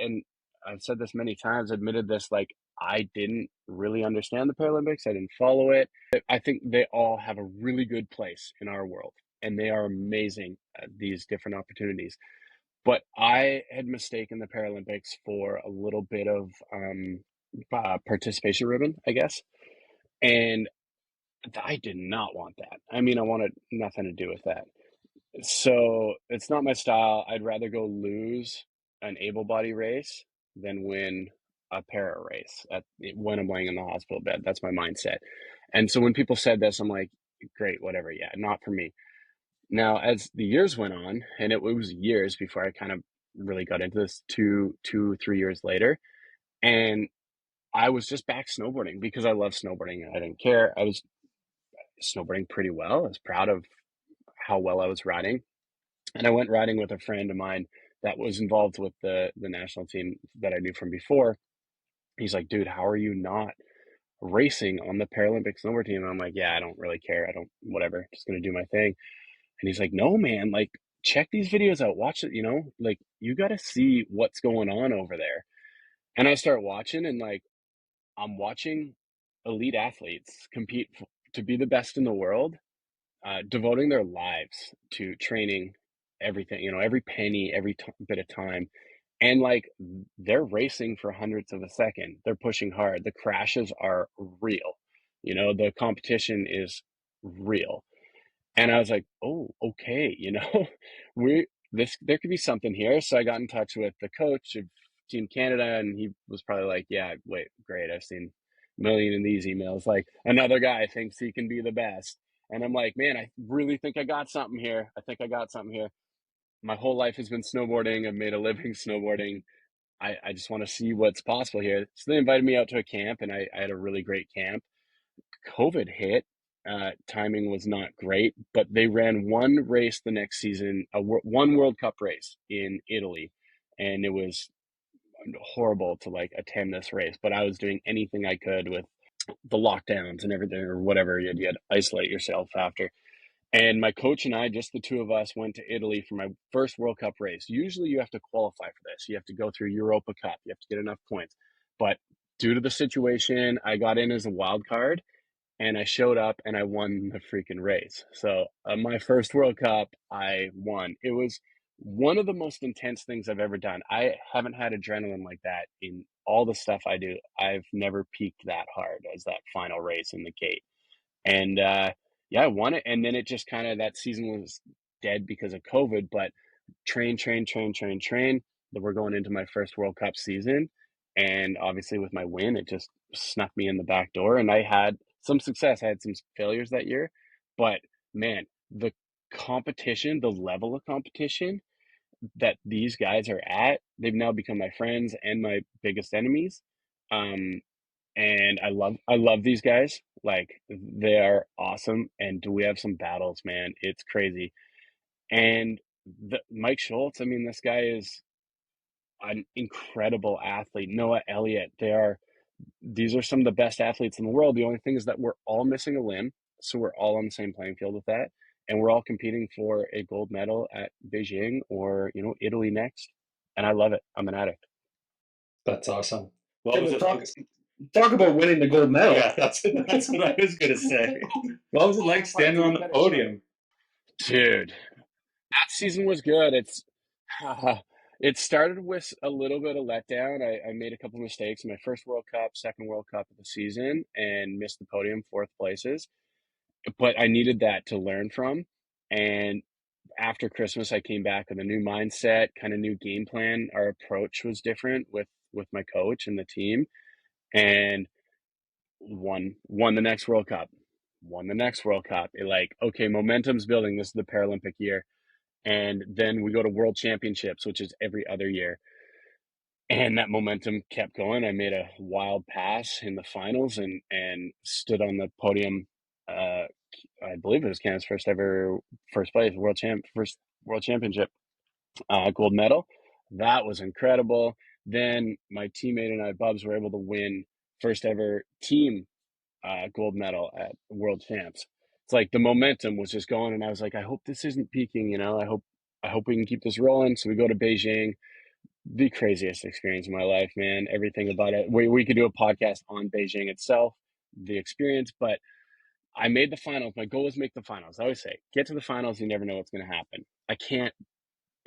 and I've said this many times, admitted this, like, I didn't really understand the Paralympics. I didn't follow it. I think they all have a really good place in our world, and they are amazing at these different opportunities. But I had mistaken the Paralympics for a little bit of participation ribbon, I guess. And I did not want that. I mean, I wanted nothing to do with that. So it's not my style. I'd rather go lose an able body race than win a para race when I'm laying in the hospital bed. That's my mindset. And so when people said this, I'm like, great, whatever. Yeah, not for me. Now, as the years went on, and it was years before I kind of really got into this, 3 years later, and I was just back snowboarding because I love snowboarding. I didn't care. I was snowboarding pretty well. I was proud of how well I was riding. And I went riding with a friend of mine that was involved with the national team that I knew from before. He's like, dude, how are you not racing on the Paralympic snowboard team? And I'm like, yeah, I don't really care. I don't, whatever, just gonna do my thing. And he's like, no, man, like check these videos out, watch it, like you got to see what's going on over there. And I start watching, and like I'm watching elite athletes compete to be the best in the world, devoting their lives to training everything, every penny, every bit of time. And like they're racing for hundredths of a second. They're pushing hard. The crashes are real. The competition is real. And I was like, oh, okay, we this there could be something here. So I got in touch with the coach of Team Canada, and he was probably like, yeah, wait, great. I've seen a million of these emails. Like another guy thinks he can be the best. And I'm like, man, I really think I got something here. I think I got something here. My whole life has been snowboarding. I've made a living snowboarding. I just want to see what's possible here. So they invited me out to a camp, and I had a really great camp. COVID hit. Timing was not great, but they ran one race the next season, one World Cup race in Italy, and it was horrible to like attend this race. But I was doing anything I could with the lockdowns and everything, or whatever. You had to isolate yourself after. And my coach and I, just the two of us, went to Italy for my first World Cup race. Usually, you have to qualify for this. You have to go through Europa Cup. You have to get enough points. But due to the situation, I got in as a wild card, and I showed up and I won the freaking race. So my first World Cup, I won. It was one of the most intense things I've ever done. I haven't had adrenaline like that in all the stuff I do. I've never peaked that hard as that final race in the gate. And yeah, I won it. And then it just kind of, that season was dead because of COVID, but train. Then we're going into my first World Cup season. And obviously, with my win, it just snuck me in the back door. And I had some success. I had some failures that year. But man, the competition, the level of competition that these guys are at, they've now become my friends and my biggest enemies. Um, and I love these guys. Like they are awesome. And do we have some battles, man? It's crazy. And Mike Schultz, I mean, this guy is an incredible athlete. Noah Elliott. These are some of the best athletes in the world. The only thing is that we're all missing a limb, so we're all on the same playing field with that, and we're all competing for a gold medal at Beijing or Italy next. And I love it. I'm an addict. That's awesome. What was it like? Talk about winning the gold medal. Yeah, that's what I was gonna say. What was it like standing on the podium? Dude, that season was good. It started with a little bit of letdown. I made a couple mistakes in my first World Cup, second World Cup of the season, and missed the podium, fourth places. But I needed that to learn from. And after Christmas, I came back with a new mindset, kind of new game plan. Our approach was different with my coach and the team, and won the next World Cup. Won the next World Cup. Okay, momentum's building. This is the Paralympic year. And then we go to World Championships, which is every other year. And that momentum kept going. I made a wild pass in the finals and stood on the podium. I believe it was Canada's first place first World Championship gold medal. That was incredible. Then my teammate and I, Bubs, were able to win first ever team gold medal at World Champs. It's like the momentum was just going, and I was like, I hope this isn't peaking. I hope we can keep this rolling. So we go to Beijing. The craziest experience of my life, man. Everything about it. We could do a podcast on Beijing itself, the experience, but I made the finals. My goal was make the finals. I always say, get to the finals. You never know what's going to happen. I can't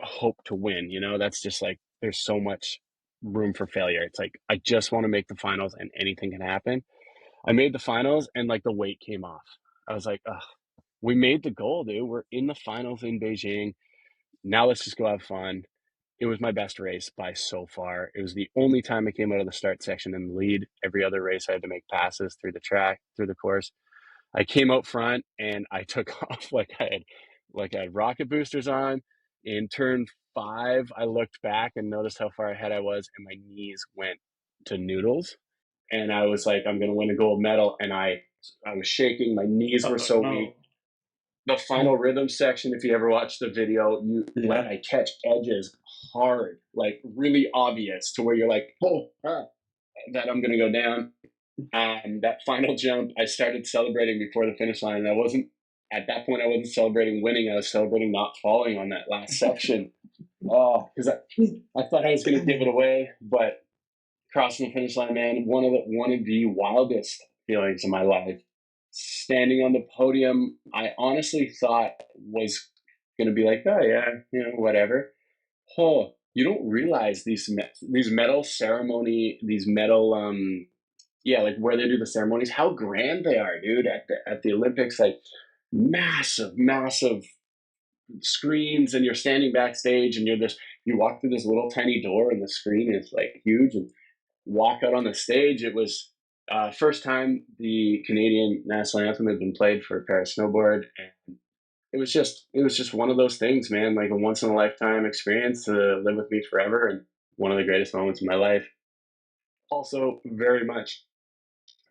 hope to win. That's just like, there's so much room for failure. It's like, I just want to make the finals and anything can happen. I made the finals and like the weight came off. I was like, ugh, we made the goal, dude. We're in the finals in Beijing. Now let's just go have fun. It was my best race by so far. It was the only time I came out of the start section in the lead. Every other race I had to make passes through the track, through the course. I came out front and I took off like I had rocket boosters on. In turn 5, I looked back and noticed how far ahead I was, and my knees went to noodles. And I was like, I'm going to win a gold medal. And I was shaking. My knees were so weak. The final rhythm section, if you ever watch the video, I catch edges hard, like really obvious to where you're like, that I'm going to go down. And that final jump, I started celebrating before the finish line. And at that point, I wasn't celebrating winning. I was celebrating not falling on that last section. Because I thought I was going to give it away. But crossing the finish line, man, one of the wildest feelings of my life. Standing on the podium, I honestly thought was going to be like, oh yeah, whatever. Oh, you don't realize these medal ceremony, these medal, like where they do the ceremonies, how grand they are, dude. At the Olympics, like massive screens, and you're standing backstage, and you walk through this little tiny door, and the screen is like huge, and walk out on the stage. It was first time the Canadian national anthem had been played for Paris snowboard, and it was just one of those things, man. Like a once in a lifetime experience to live with me forever, and one of the greatest moments of my life. Also, very much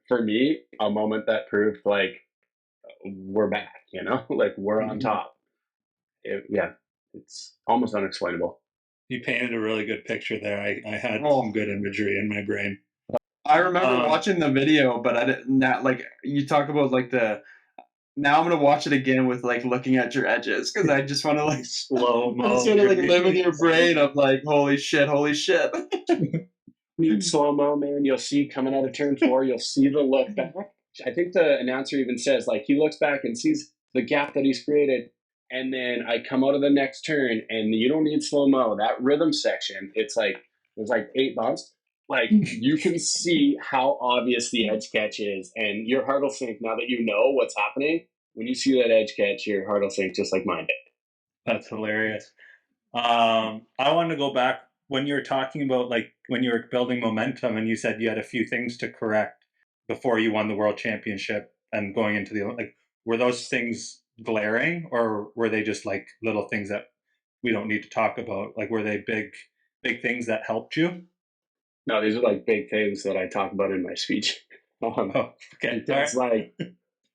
for me, a moment that proved like we're back. Like we're on top. It's almost unexplainable. You painted a really good picture there. I had some good imagery in my brain. I remember watching the video, but I didn't. Not like you talk about like now I'm gonna watch it again with like looking at your edges because I just want to like slow mo. I just want to like live in your brain of like holy shit. Need slow mo, man. You'll see coming out of turn 4. You'll see the look back. I think the announcer even says like he looks back and sees the gap that he's created. And then I come out of the next turn, and you don't need slow mo. That rhythm section, there's like 8 bumps. Like you can see how obvious the edge catch is, and your heart will sink now that you know what's happening. When you see that edge catch, your heart will sink just like mine did. That's hilarious. I want to go back when you were talking about like when you were building momentum, and you said you had a few things to correct before you won the World Championship and going into the like. Were those things glaring, or were they just like little things that we don't need to talk about? Like, were they big things that helped you? No, these are like big things that I talk about in my speech. Okay. It's like,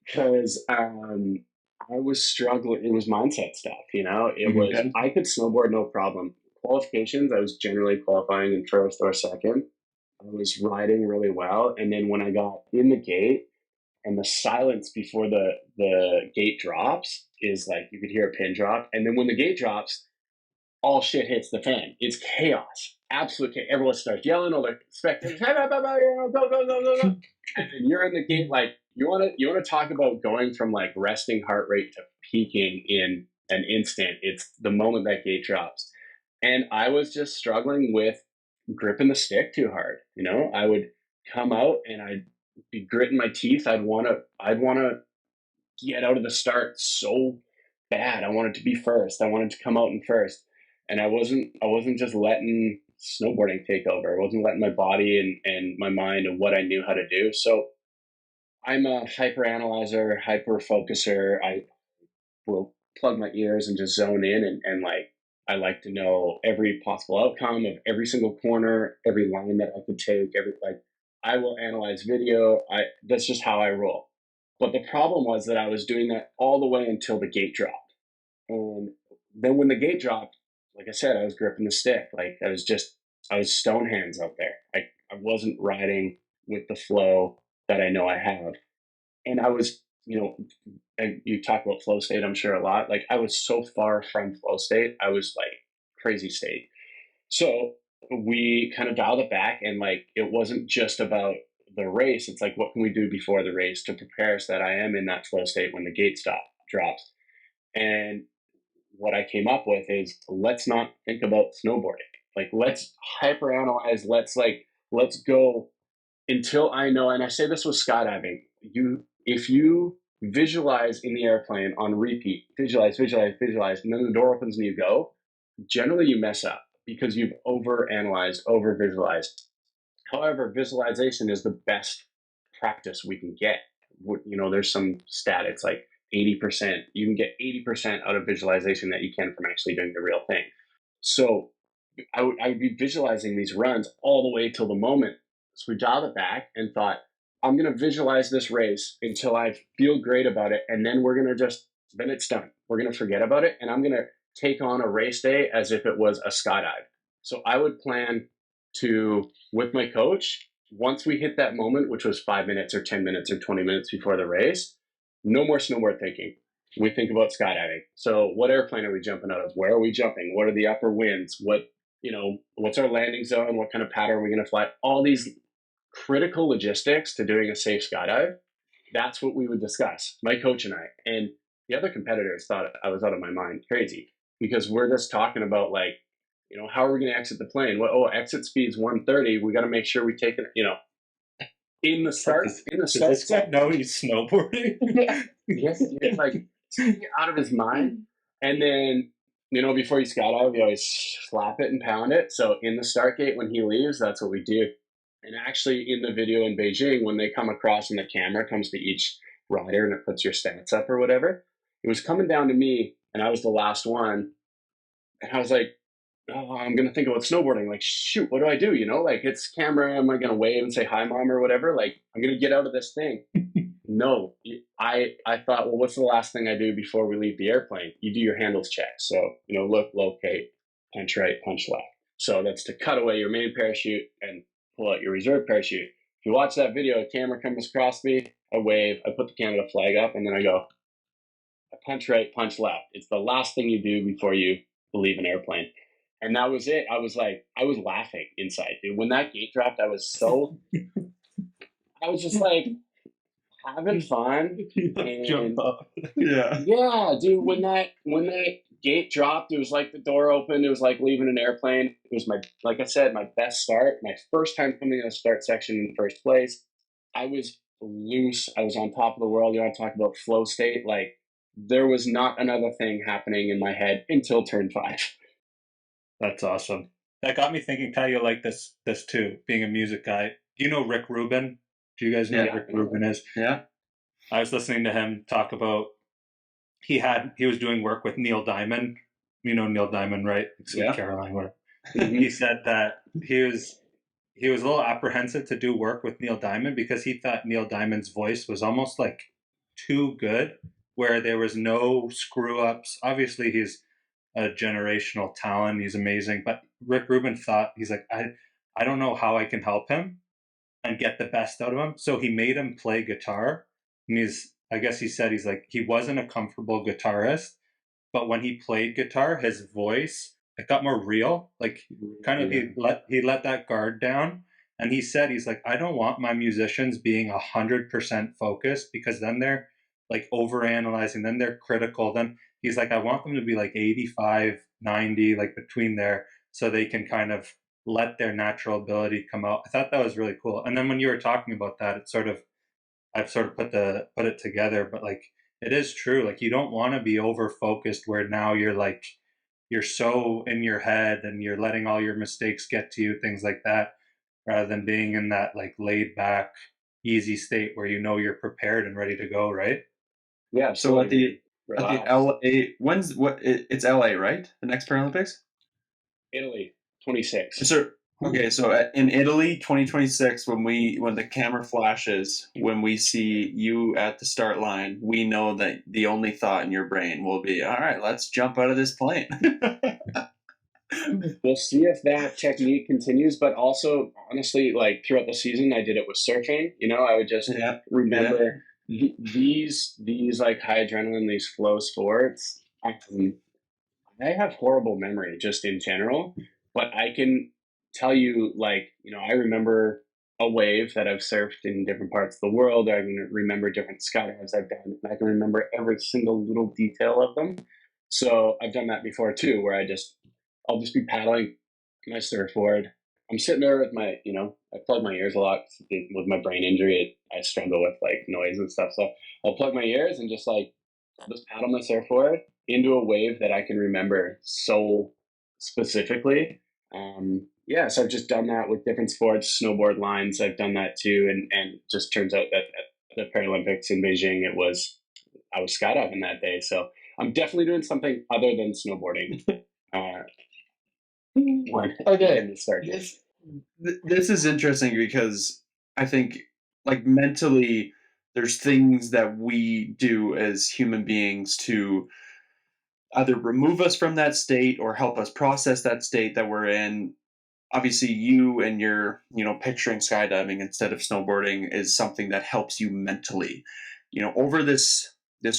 because I was struggling. It was mindset stuff, It was, I could snowboard no problem qualifications, I was generally qualifying in first or second. I was riding really well. And then when I got in the gate, and the silence before the gate drops is like you could hear a pin drop. And then when the gate drops, all shit hits the fan. It's chaos. Absolute chaos. Everyone starts yelling, all the spectators, hey, go, go, go, go, go. And then you're in the gate, like you wanna talk about going from like resting heart rate to peaking in an instant. It's the moment that gate drops. And I was just struggling with gripping the stick too hard. You know, I would come out and I'd be gritting my teeth. I'd wanna get out of the start so bad. I wanted to be first. I wanted to come out in first. And I wasn't just letting snowboarding take over. I wasn't letting my body and my mind and what I knew how to do. So I'm a hyper analyzer, hyper focuser. I will plug my ears and just zone in and like I like to know every possible outcome of every single corner, every line that I could take, every like I will analyze video. That's just how I roll. But the problem was that I was doing that all the way until the gate dropped. And then when the gate dropped, like I said, I was gripping the stick. Like I was stone hands out there. I wasn't riding with the flow that I know I have. And I was, you know, and you talk about flow state, I'm sure a lot. Like I was so far from flow state, I was like crazy state. So we kind of dialed it back, and like it wasn't just about the race. It's like what can we do before the race to prepare so that I am in that flow state when the gate drops. And what I came up with is let's not think about snowboarding. Like let's hyper analyze. Let's go until I know. And I say this with skydiving. If you visualize in the airplane on repeat, visualize, visualize, visualize, and then the door opens and you go, generally you mess up because you've over analyzed, over visualized. However, visualization is the best practice we can get. You know, there's some stat, it's like 80%. You can get 80% out of visualization that you can from actually doing the real thing. So I would be visualizing these runs all the way till the moment. So we dialed it back and thought, I'm going to visualize this race until I feel great about it. And then then it's done. We're going to forget about it. And I'm going to take on a race day as if it was a skydive. So I would plan to, with my coach, once we hit that moment, which was 5 minutes or 10 minutes or 20 minutes before the race, no more snowboard thinking. We think about skydiving. So what airplane are we jumping out of? Where are we jumping? What are the upper winds? What's our landing zone? What kind of pattern are we going to fly? All these critical logistics to doing a safe skydive. That's what we would discuss, my coach and I. And the other competitors thought I was out of my mind, crazy, because we're just talking about like, you know, how are we going to exit the plane? Well, exit speed's 130. We got to make sure we take it, you know, in the start. Does this guy know he's snowboarding? Yes, it's like out of his mind. And then, you know, before you skydive, we always slap it and pound it. So in the start gate, when he leaves, that's what we do. And actually, in the video in Beijing, when they come across and the camera comes to each rider and it puts your stats up or whatever, it was coming down to me, and I was the last one. And I was like, oh, I'm going to think about snowboarding. Like, shoot, what do I do? You know, like it's camera. Am I going to wave and say hi, mom, or whatever? Like, I'm going to get out of this thing. No, I thought, well, what's the last thing I do before we leave the airplane? You do your handles check. So, you know, look, locate, punch right, punch left. So that's to cut away your main parachute and pull out your reserve parachute. If you watch that video, a camera comes across me, I wave, I put the Canada flag up, and then I go, I punch right, punch left. It's the last thing you do before you leave an airplane. And that was it. I was laughing inside, dude. When that gate dropped, I was just like having fun. Jump up. Yeah, dude. When that gate dropped, it was like the door opened. It was like leaving an airplane. It was like I said, my best start. My first time coming in the start section in first place. I was loose. I was on top of the world. You know, I talk about flow state. Like there was not another thing happening in my head until turn 5. That's awesome. That got me thinking, Ty, you'll like this too, being a music guy. Do you know Rick Rubin? Do you guys know who Rick Rubin is? Yeah. I was listening to him talk about he was doing work with Neil Diamond. You know Neil Diamond, right? Sweet Caroline. Where he said that he was a little apprehensive to do work with Neil Diamond because he thought Neil Diamond's voice was almost like too good, where there was no screw ups. Obviously, he's a generational talent. He's amazing. But Rick Rubin thought, he's like, I don't know how I can help him and get the best out of him. So he made him play guitar. And I guess he said, he's like, he wasn't a comfortable guitarist, but when he played guitar, his voice, it got more real. Like kind of he let that guard down. And he said, he's like, I don't want my musicians being 100% focused, because then they're like over analyzing, then they're critical. Then he's like, I want them to be like 85, 90, like between there, so they can kind of let their natural ability come out. I thought that was really cool. And then when you were talking about that, I've sort of put it together, but like it is true. Like you don't want to be over focused where now you're so in your head and you're letting all your mistakes get to you, things like that, rather than being in that like laid back, easy state where you know you're prepared and ready to go, right? Yeah. So at the LA, it's LA, right? The next Paralympics? Italy, 26. So okay, so in Italy, 2026, when the camera flashes, when we see you at the start line, we know that the only thought in your brain will be, all right, let's jump out of this plane. We'll see if that technique continues, but also honestly, like throughout the season, I did it with surfing. I would just remember these like high adrenaline, these flow sports. I have horrible memory just in general, but I can tell you, like, I remember a wave that I've surfed in different parts of the world. I can remember different skydives I've done, and I can remember every single little detail of them. So I've done that before too, where I'll just be paddling my surfboard. I'm sitting there with my, I plug my ears a lot with my brain injury. I struggle with like noise and stuff. So I'll plug my ears and just paddle my surfboard into a wave that I can remember so specifically. So I've just done that with different sports, snowboard lines. I've done that too. And just turns out that at the Paralympics in Beijing, I was skydiving that day. So I'm definitely doing something other than snowboarding. Okay. This is interesting because I think like mentally there's things that we do as human beings to either remove us from that state or help us process that state that we're in. Obviously you and your, picturing skydiving instead of snowboarding is something that helps you mentally. Over this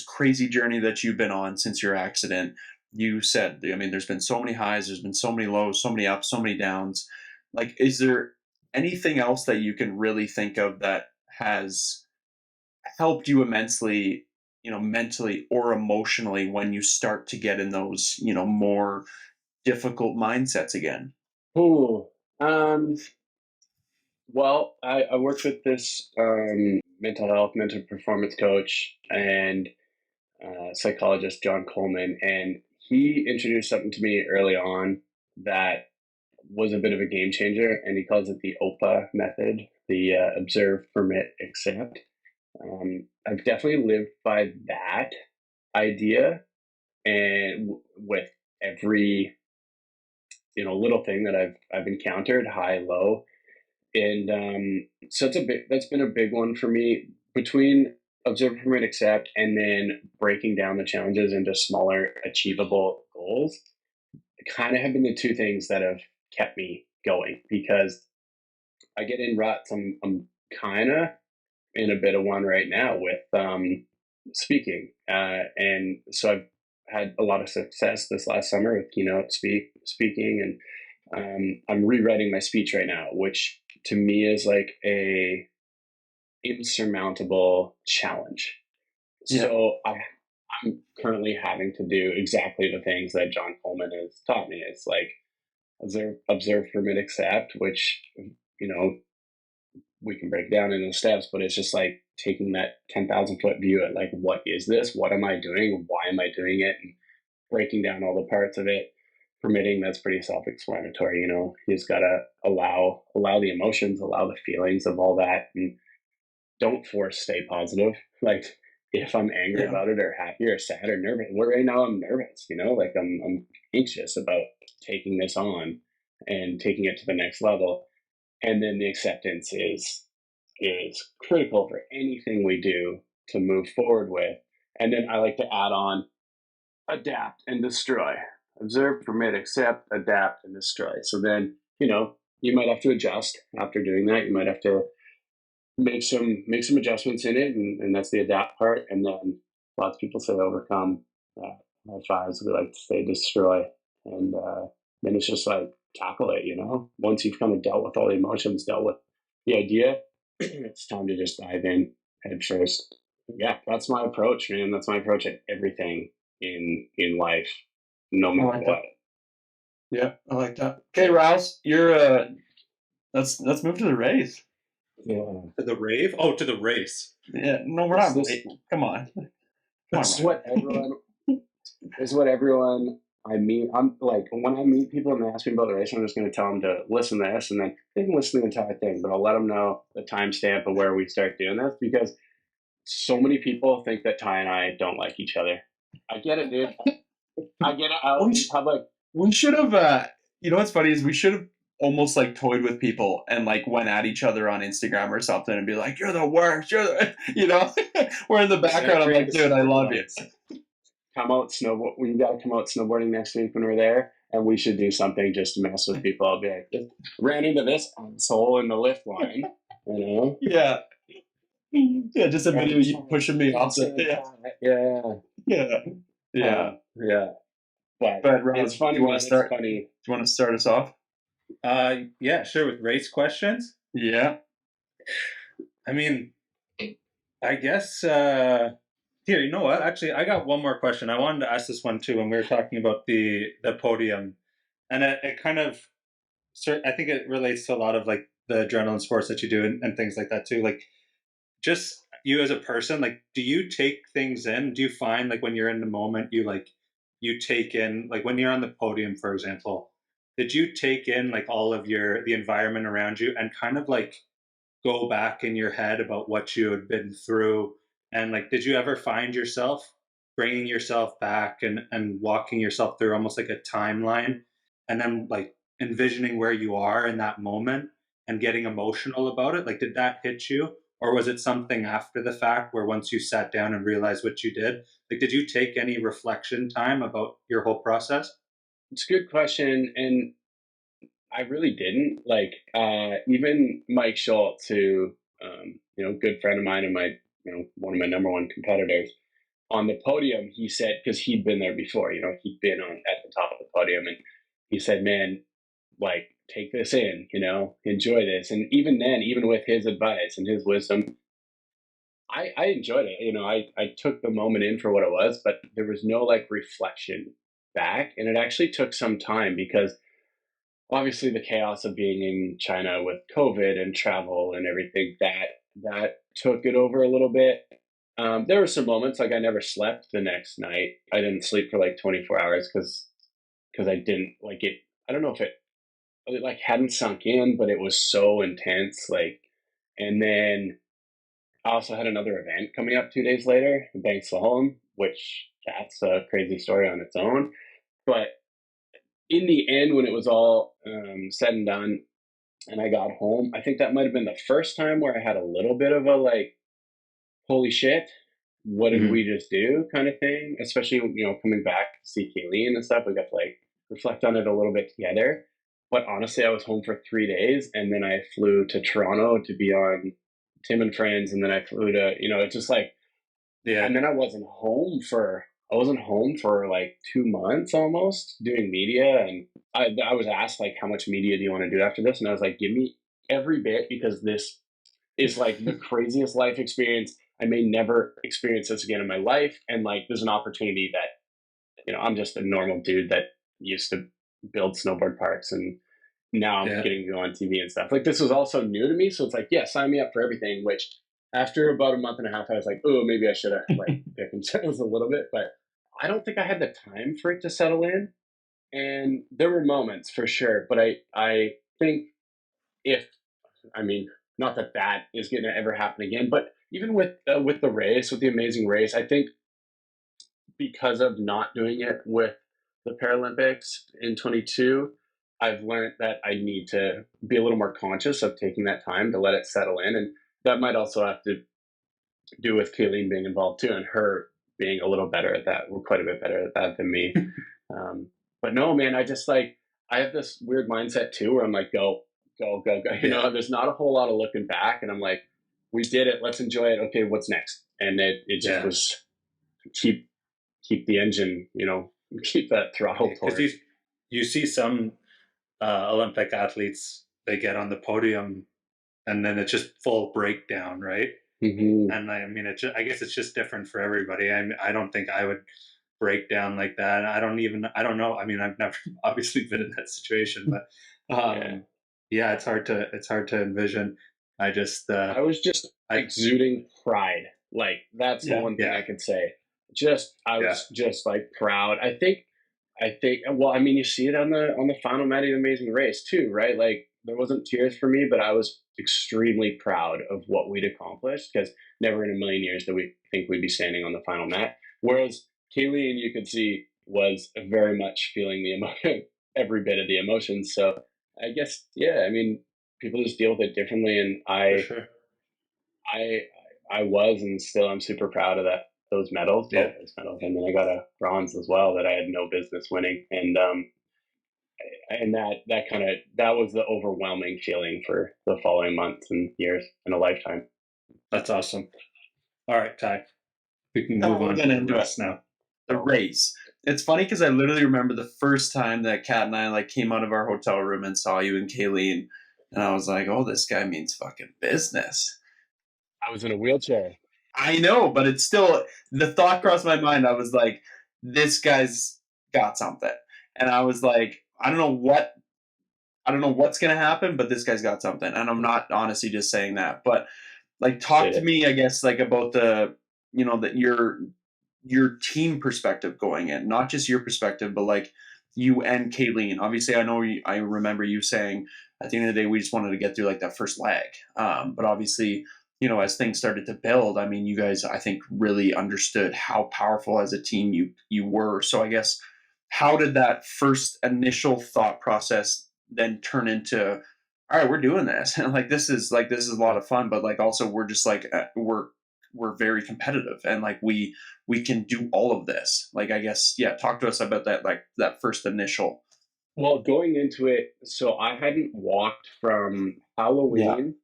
crazy journey that you've been on since your accident, you said, there's been so many highs, there's been so many lows, so many ups, so many downs. Like, is there anything else that you can really think of that has helped you immensely, mentally or emotionally when you start to get in those, more difficult mindsets again? Ooh, well, I worked with this mental performance coach and psychologist, John Coleman, and he introduced something to me early on that was a bit of a game changer, and he calls it the OPA method, the observe, permit, accept. I've definitely lived by that idea, and with every little thing that I've encountered, high, low, and so that's been a big one for me, between observe, permit, accept, and then breaking down the challenges into smaller, achievable goals. Kind of have been the two things that have kept me going, because I get in ruts. I'm kind of in a bit of one right now with speaking, and so I've had a lot of success this last summer with keynote speaking, and I'm rewriting my speech right now, which to me is like a insurmountable challenge. Yeah. So I'm currently having to do exactly the things that John Coleman has taught me. It's like observe, permit, accept, which we can break down into steps, but it's just like taking that 10,000 foot view at like, what is this? What am I doing? Why am I doing it? And breaking down all the parts of it. Permitting, that's pretty self-explanatory. You just gotta allow the emotions, allow the feelings of all that, and don't force stay positive. Like if I'm angry about it, or happy, or sad, or nervous, right now I'm nervous. Like I'm anxious about taking this on and taking it to the next level. And then the acceptance is critical for anything we do to move forward with. And then I like to add on adapt and destroy. observe, permit, accept, adapt, and destroy. So then, you might have to adjust after doing that. You might have to make some adjustments in it, and that's the adapt part. And then lots of people say overcome. High fives, we like to say destroy, and then it's just like tackle it. Once you've kind of dealt with all the emotions, dealt with the idea, it's time to just dive in head first. Yeah, that's my approach, man. That's my approach at everything in life, no matter what. Yeah, I like that. Okay, Rouse, you're let's move to the race. Yeah. To the rave? Oh, to the race. Yeah, no, we're not. Come on. This is what everyone I meet. I'm like, when I meet people and they ask me about the race, I'm just going to tell them to listen to this, and then they can listen to the entire thing. But I'll let them know the timestamp of where we start doing this, because so many people think that Ty and I don't like each other. I get it, dude. I get it out in public. We should have. You know what's funny is we should have almost like toyed with people and like went at each other on Instagram or something and be like, "You're the worst." We're in the background. I'm like, dude, I love you. Come out snowboard. We got to come out snowboarding next week when we're there, and we should do something just to mess with people. I'll be like, just ran into this asshole in the lift line, Yeah. Yeah, just a video you pushing me off the. Yeah. But it's funny. Do you want to start? Funny. Do you want to start us off? Yeah, sure. With race questions. Yeah. I mean, I guess. Here, you know what? Actually, I got one more question. I wanted to ask this one too when we were talking about the podium, and it kind of, I think it relates to a lot of like the adrenaline sports that you do and things like that too. Like, just you as a person, like, do you take things in? Do you find like when you're in the moment, you take in, like when you're on the podium, for example, did you take in like all of the environment around you and kind of like go back in your head about what you had been through? And like, did you ever find yourself bringing yourself back and walking yourself through almost like a timeline, and then like envisioning where you are in that moment and getting emotional about it? Like, did that hit you? Or was it something after the fact where once you sat down and realized what you did? Like, did you take any reflection time about your whole process? It's a good question. And I really didn't. Like, even Mike Schultz, who, good friend of mine and one of my number one competitors, on the podium, he said, because he'd been there before, he'd been at the top of the podium, and he said, man, like, take this in, enjoy this. And even then, even with his advice and his wisdom, I enjoyed it. I took the moment in for what it was, but there was no like reflection back. And it actually took some time, because obviously the chaos of being in China with COVID and travel and everything, that took it over a little bit. There were some moments like I never slept the next night. I didn't sleep for like 24 hours because I didn't like it. I don't know if it like hadn't sunk in, but it was so intense. Like, and then I also had another event coming up 2 days later, the Bank Slalom, which that's a crazy story on its own. But in the end, when it was all said and done, and I got home, I think that might have been the first time where I had a little bit of a like, holy shit, what did we just do kind of thing? Especially, coming back to see Kayleen and stuff, we got to like reflect on it a little bit together. But honestly, I was home for 3 days, and then I flew to Toronto to be on Tim and Friends, and then I flew to, it's just like, and then I wasn't home for like 2 months almost doing media. And I was asked like, how much media do you want to do after this? And I was like, give me every bit, because this is like the craziest life experience. I may never experience this again in my life. And like, there's an opportunity that, I'm just a normal dude that used to build snowboard parks, and now I'm getting to go on TV and stuff. Like, this was also new to me. So it's like, yeah, sign me up for everything, which after about a month and a half, I was like, oh, maybe I should have like picked themselves a little bit, but I don't think I had the time for it to settle in. And there were moments for sure, but I think not that that is going to ever happen again, but even with the race, with the amazing race, I think because of not doing it with the Paralympics in 22, I've learned that I need to be a little more conscious of taking that time to let it settle in. And that might also have to do with Kayleen being involved too, and her being a little better at that. We're quite a bit better at that than me. But no, man, I just like, I have this weird mindset too, where I'm like, go, go, go, go. You know, there's not a whole lot of looking back. And I'm like, we did it. Let's enjoy it. Okay, what's next? And it just was keep the engine, keep that throttle Because torque. you see some Olympic athletes, they get on the podium and then it's just full breakdown, right? Mm-hmm. And I mean, I guess it's just different for everybody. I don't think I would break down like that. I don't know. I mean, I've never obviously been in that situation, but it's hard to envision. I was just exuding pride. Like that's the one thing I could say. I was just like proud. I think. Well, I mean, you see it on the final Matty Amazing Race too, right? Like there wasn't tears for me, but I was extremely proud of what we'd accomplished because never in a million years did we think we'd be standing on the final mat. Whereas Kayleen, you could see, was very much feeling the emotion, every bit of the emotions. So I guess, I mean, people just deal with it differently, and I was and still I'm super proud of those medals, both those medals, and then I got a bronze as well that I had no business winning, and that was the overwhelming feeling for the following months and years and a lifetime. That's awesome. All right, Ty, we can move on to the rest now. The race. It's funny because I literally remember the first time that Kat and I like came out of our hotel room and saw you and Kayleen, and I was like, "Oh, this guy means fucking business." I was in a wheelchair. I know, but it's still, the thought crossed my mind. I was like, "This guy's got something," and I was like, I don't know what's gonna happen, but this guy's got something, and I'm not honestly just saying that, but like, talk to me, I guess, like about the, that your team perspective going in, not just your perspective, but like you and Kayleen. Obviously, I remember you saying at the end of the day, we just wanted to get through like that first leg. But obviously, as things started to build, I mean, you guys, I think, really understood how powerful as a team you were. So I guess, how did that first initial thought process then turn into, all right, we're doing this, and like this is a lot of fun, but like also we're just like we're very competitive, and like we can do all of this. Like, I guess, talk to us about that, like that first initial. Well, going into it, so I hadn't walked from Halloween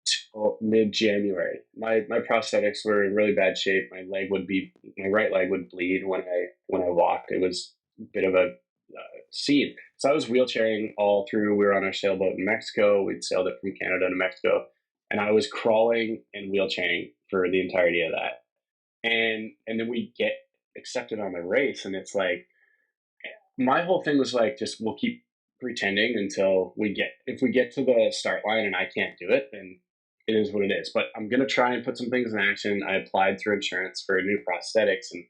till mid-January. My prosthetics were in really bad shape. My right leg would bleed when I walked. It was a bit of a scene. So I was wheelchairing all through. We were on our sailboat in Mexico. We'd sailed it from Canada to Mexico, and I was crawling and wheelchairing for the entirety of that. And then we get accepted on the race, and it's like, my whole thing was like, just we'll keep pretending until if we get to the start line and I can't do it, then it is what it is. But I'm gonna try and put some things in action. I applied through insurance for new prosthetics, and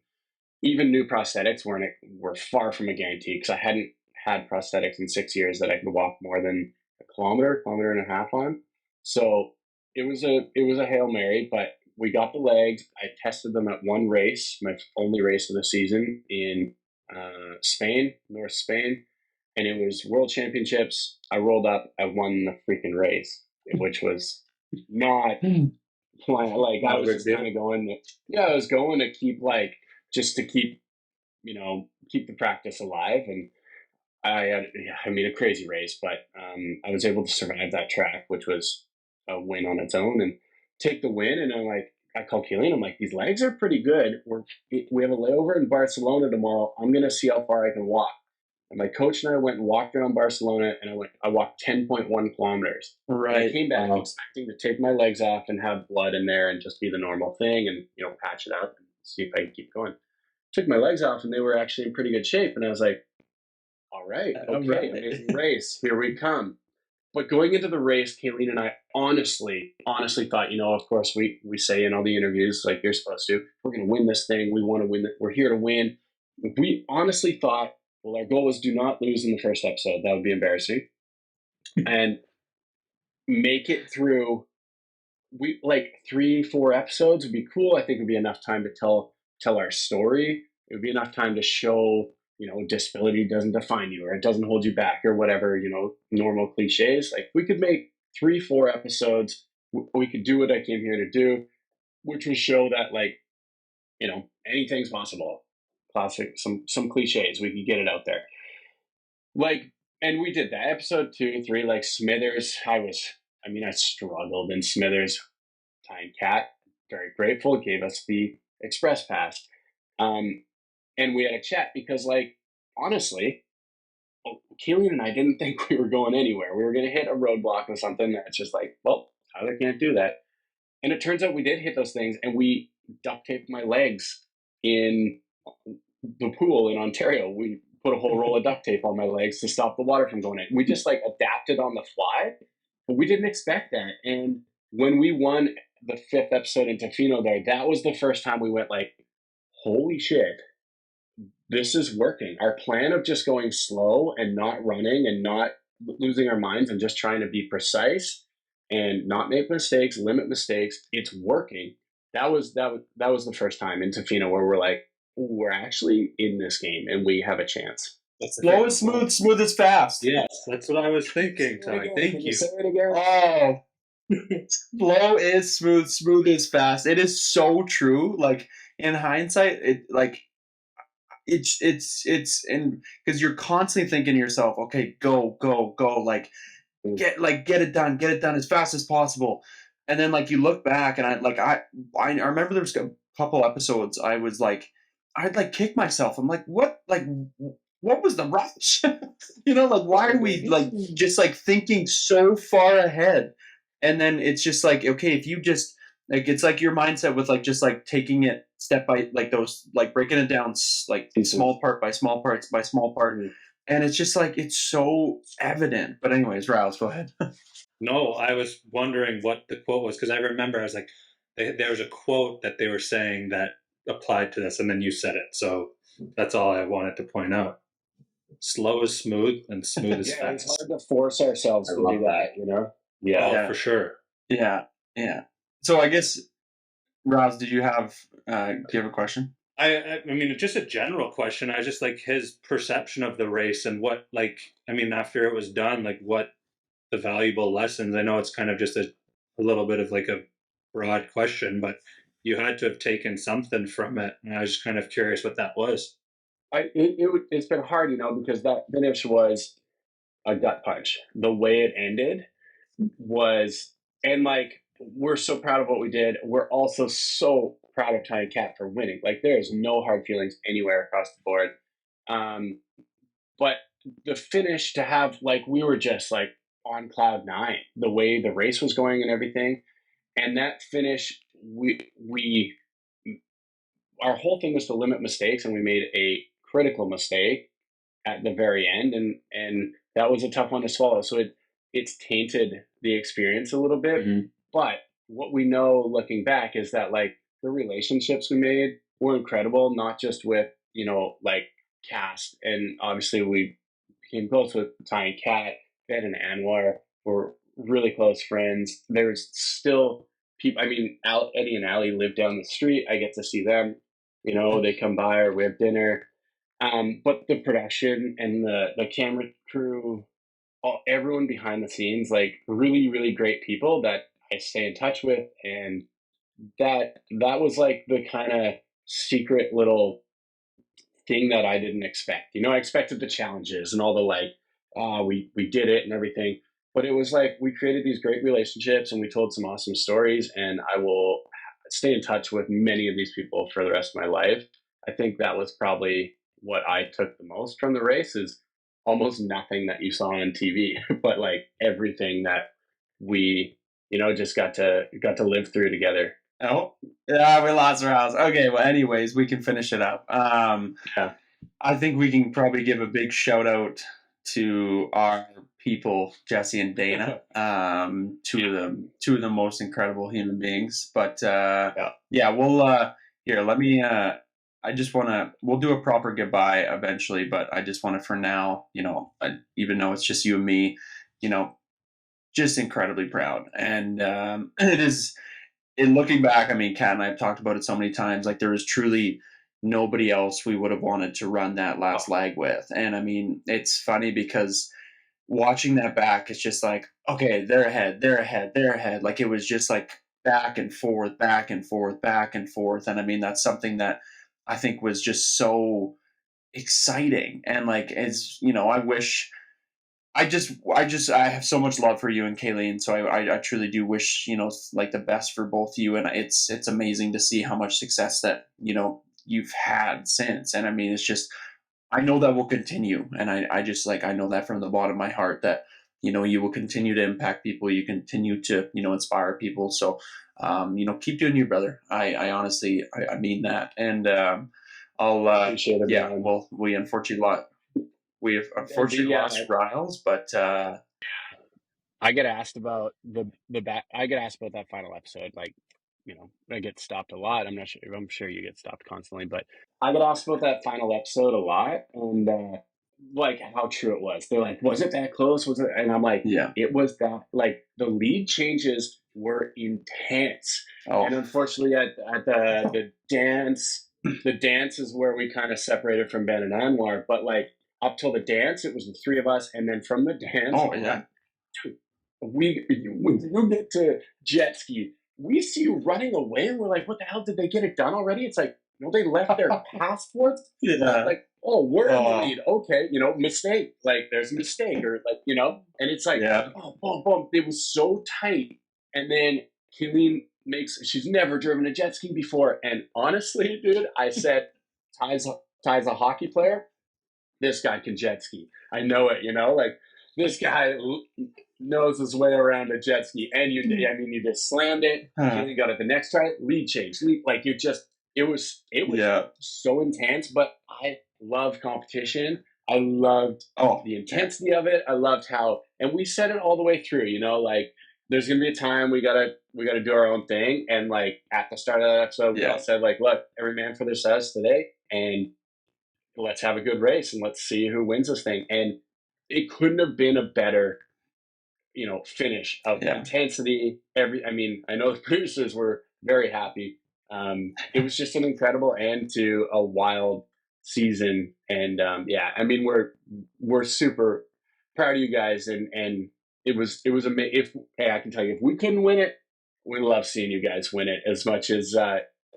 even new prosthetics were far from a guarantee because I hadn't had prosthetics in 6 years that I could walk more than a kilometer and a half on. So it was a Hail Mary, but we got the legs. I tested them at one race, my only race of the season in Spain, North Spain, and it was World Championships. I rolled up, I won the freaking race, which was not like I was just kind of going. I was going to keep just to keep the practice alive, and I had a crazy race, but I was able to survive that track, which was a win on its own, and take the win. And I called Kayleen. I'm like, these legs are pretty good. We have a layover in Barcelona tomorrow. I'm gonna see how far I can walk. And my coach and I went and walked around Barcelona, and I walked 10.1 kilometers. Right. And I came back expecting to take my legs off and have blood in there and just be the normal thing, and patch it up and see if I can keep going. Took my legs off, and they were actually in pretty good shape. And I was like, all right, okay, amazing race. Here we come. But going into the race, Kayleen and I honestly thought, of course we say in all the interviews, like you're supposed to, we're going to win this thing. We want to win it. We're here to win. We honestly thought, well, our goal was do not lose in the first episode. That would be embarrassing. And make it through. We like 3-4 episodes would be cool. I think it would be enough time to tell our story. It would be enough time to show, disability doesn't define you, or it doesn't hold you back, or whatever, normal cliches. Like, we could make 3-4 episodes. We could do what I came here to do, which was show that, like, anything's possible. Classic, some cliches. We could get it out there. like, and we did that episode 2, 3, like Smithers. I struggled in Smithers. Tying Cat, very grateful, gave us the express pass. And we had a chat because, like, honestly, Keelan and I didn't think we were going anywhere. We were going to hit a roadblock or something that's just like, well, Tyler can't do that. And it turns out we did hit those things, and we duct taped my legs in the pool in Ontario. We put a whole roll of duct tape on my legs to stop the water from going in. We just like adapted on the fly, but we didn't expect that. And when we won the 5th episode in Tofino there, that was the first time we went like, holy shit, this is working. Our plan of just going slow and not running and not losing our minds and just trying to be precise and not make mistakes, limit mistakes, it's working. That was the first time in Tofino where we're like, we're actually in this game and we have a chance. Slow is smooth, smooth is fast. Yes, that's what I was thinking, Ty. Thank you. Say it again. Oh, slow is smooth, smooth is fast. It is so true. Like in hindsight, it's and because you're constantly thinking to yourself, okay, go, go, go, get it done as fast as possible. And then like you look back and I remember there was a couple episodes I'd like kick myself. I'm like, what was the rush? Like why are we like just like thinking so far ahead? And then it's just like, okay, if you just like, it's like your mindset with like just like taking it step by like those like breaking it down like small part by small parts by small part. And it's just like, it's so evident. But anyways, Riles, go ahead. No, I was wondering what the quote was because I remember I was like, there was a quote that they were saying that applied to this, and then you said it. So that's all I wanted to point out. Slow is smooth, and smooth is Yeah, it's fast. hard to force ourselves to do that, Yeah. Oh, for sure. Yeah. So I guess, Riles, do you have a question? I mean, just a general question. I just like his perception of the race and what, like, I mean, after it was done, like, what the valuable lessons. I know it's kind of just a little bit of like a broad question, but you had to have taken something from it. And I was just kind of curious what that was. It's been hard, because that finish was a gut punch. The way it ended was, and like, we're so proud of what we did. We're also so proud of Ty and Cat for winning. Like, there is no hard feelings anywhere across the board. But the finish to have, like, we were just like on cloud 9, the way the race was going and everything. And that finish, our whole thing was to limit mistakes, and we made a critical mistake at the very end, and that was a tough one to swallow. So it's tainted the experience a little bit. Mm-hmm. But what we know looking back is that like the relationships we made were incredible, not just with like cast, and obviously we became close with Ty and Kat. Ben and Anwar were really close friends. There's still people. I mean, Eddie and Allie live down the street. I get to see them. They come by or we have dinner. But the production and the camera crew, everyone behind the scenes, like really, really great people that I stay in touch with. And that was like the kind of secret little thing that I didn't expect. I expected the challenges and all the like, we did it and everything. But it was like we created these great relationships and we told some awesome stories. And I will stay in touch with many of these people for the rest of my life. I think that was probably what I took the most from the race, is almost nothing that you saw on TV, but like everything that we, just got to live through together. Oh, yeah, we lost our house. Okay, well, anyways, we can finish it up. Yeah. I think we can probably give a big shout out to our people, Jesse and Dana. Two of the most incredible human beings. But we'll here. Let me. I just want to. We'll do a proper goodbye eventually, but I just want to, for now, even though it's just you and me, just incredibly proud, and it is. In looking back, I mean, Kat and I have talked about it so many times. Like, there is truly nobody else we would have wanted to run that last leg with. And I mean, it's funny because watching that back, it's just like, okay, they're ahead. Like, it was just like back and forth, back and forth, back and forth. And I mean, that's something that I think was just so exciting. And like, as you know, I have so much love for you and Kayleen. So I truly do wish, you know, like the best for both of you. And it's amazing to see how much success that, you know, you've had since. And I mean, it's just, I know that will continue. And I just like, I know that from the bottom of my heart that, you know, you will continue to impact people. You continue to, you know, inspire people. So, you know, keep doing you, brother. I honestly, I mean that. And, Appreciate it, yeah, man. well, we have unfortunately lost Riles, but, I get asked about I get asked about that final episode. Like, you know, I get stopped a lot. I'm sure you get stopped constantly, but I get asked about that final episode a lot, and like how true it was. They're like, "Was it that close? Was it?" And I'm like, yeah. "It was that." Like the lead changes were intense, and Oh, unfortunately, at the dance is where we kind of separated from Ben and Anwar. But like up till the dance, it was the three of us, and then from the dance oh, on, yeah. dude, when you get to jet ski, we see you running away, and we're like, what the hell, did they get it done already? It's like, no, they left their passports. Yeah. Like, oh, we're in the Oh, lead. Okay, you know, mistake. Like, there's a mistake, or like, you know, and it's like, yeah. oh, boom, boom. It was so tight, and then Killeen she's never driven a jet ski before, and honestly, dude, I said, Ty's a hockey player. This guy can jet ski. I know it, you know, like this guy knows his way around a jet ski. And I mean, you just slammed it. You got it the next try, lead change, like you just, it was Yeah. so intense. But I love competition. I loved Oh, the intensity of it. I loved how, and we said it all the way through. You know, like there's gonna be a time we gotta do our own thing. And like at the start of that episode, we all said like, look, every man for themselves today, and let's have a good race and let's see who wins this thing. And it couldn't have been a better, you know, finish of intensity. I mean, I know the producers were very happy. It was just an incredible end to a wild season. And yeah, I mean, we're super proud of you guys. And it was amazing. Hey, I can tell you, if we couldn't win it, we love seeing you guys win it as much as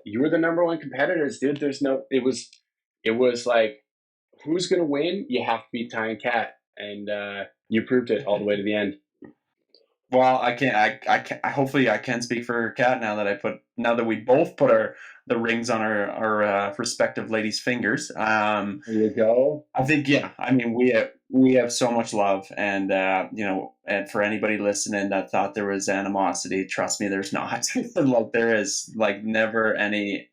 you were the number one competitors, dude. It was like, who's going to win? You have to beat Ty and Cat. And you proved it all the way to the end. well, I can't. Hopefully, I can speak for Kat now that we both put the rings on our respective ladies' fingers. There you go. I think, yeah. I mean, we have so much love, and you know, and for anybody listening that thought there was animosity, trust me, there's not. Like there is like never any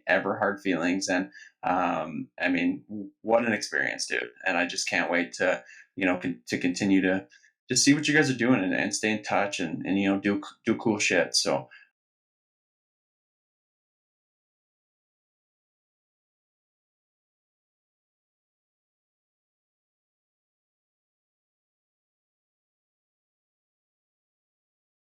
ever hard feelings, and I mean, what an experience, dude! And I just can't wait to, you know, to continue to just see what you guys are doing and stay in touch and you know do cool shit. So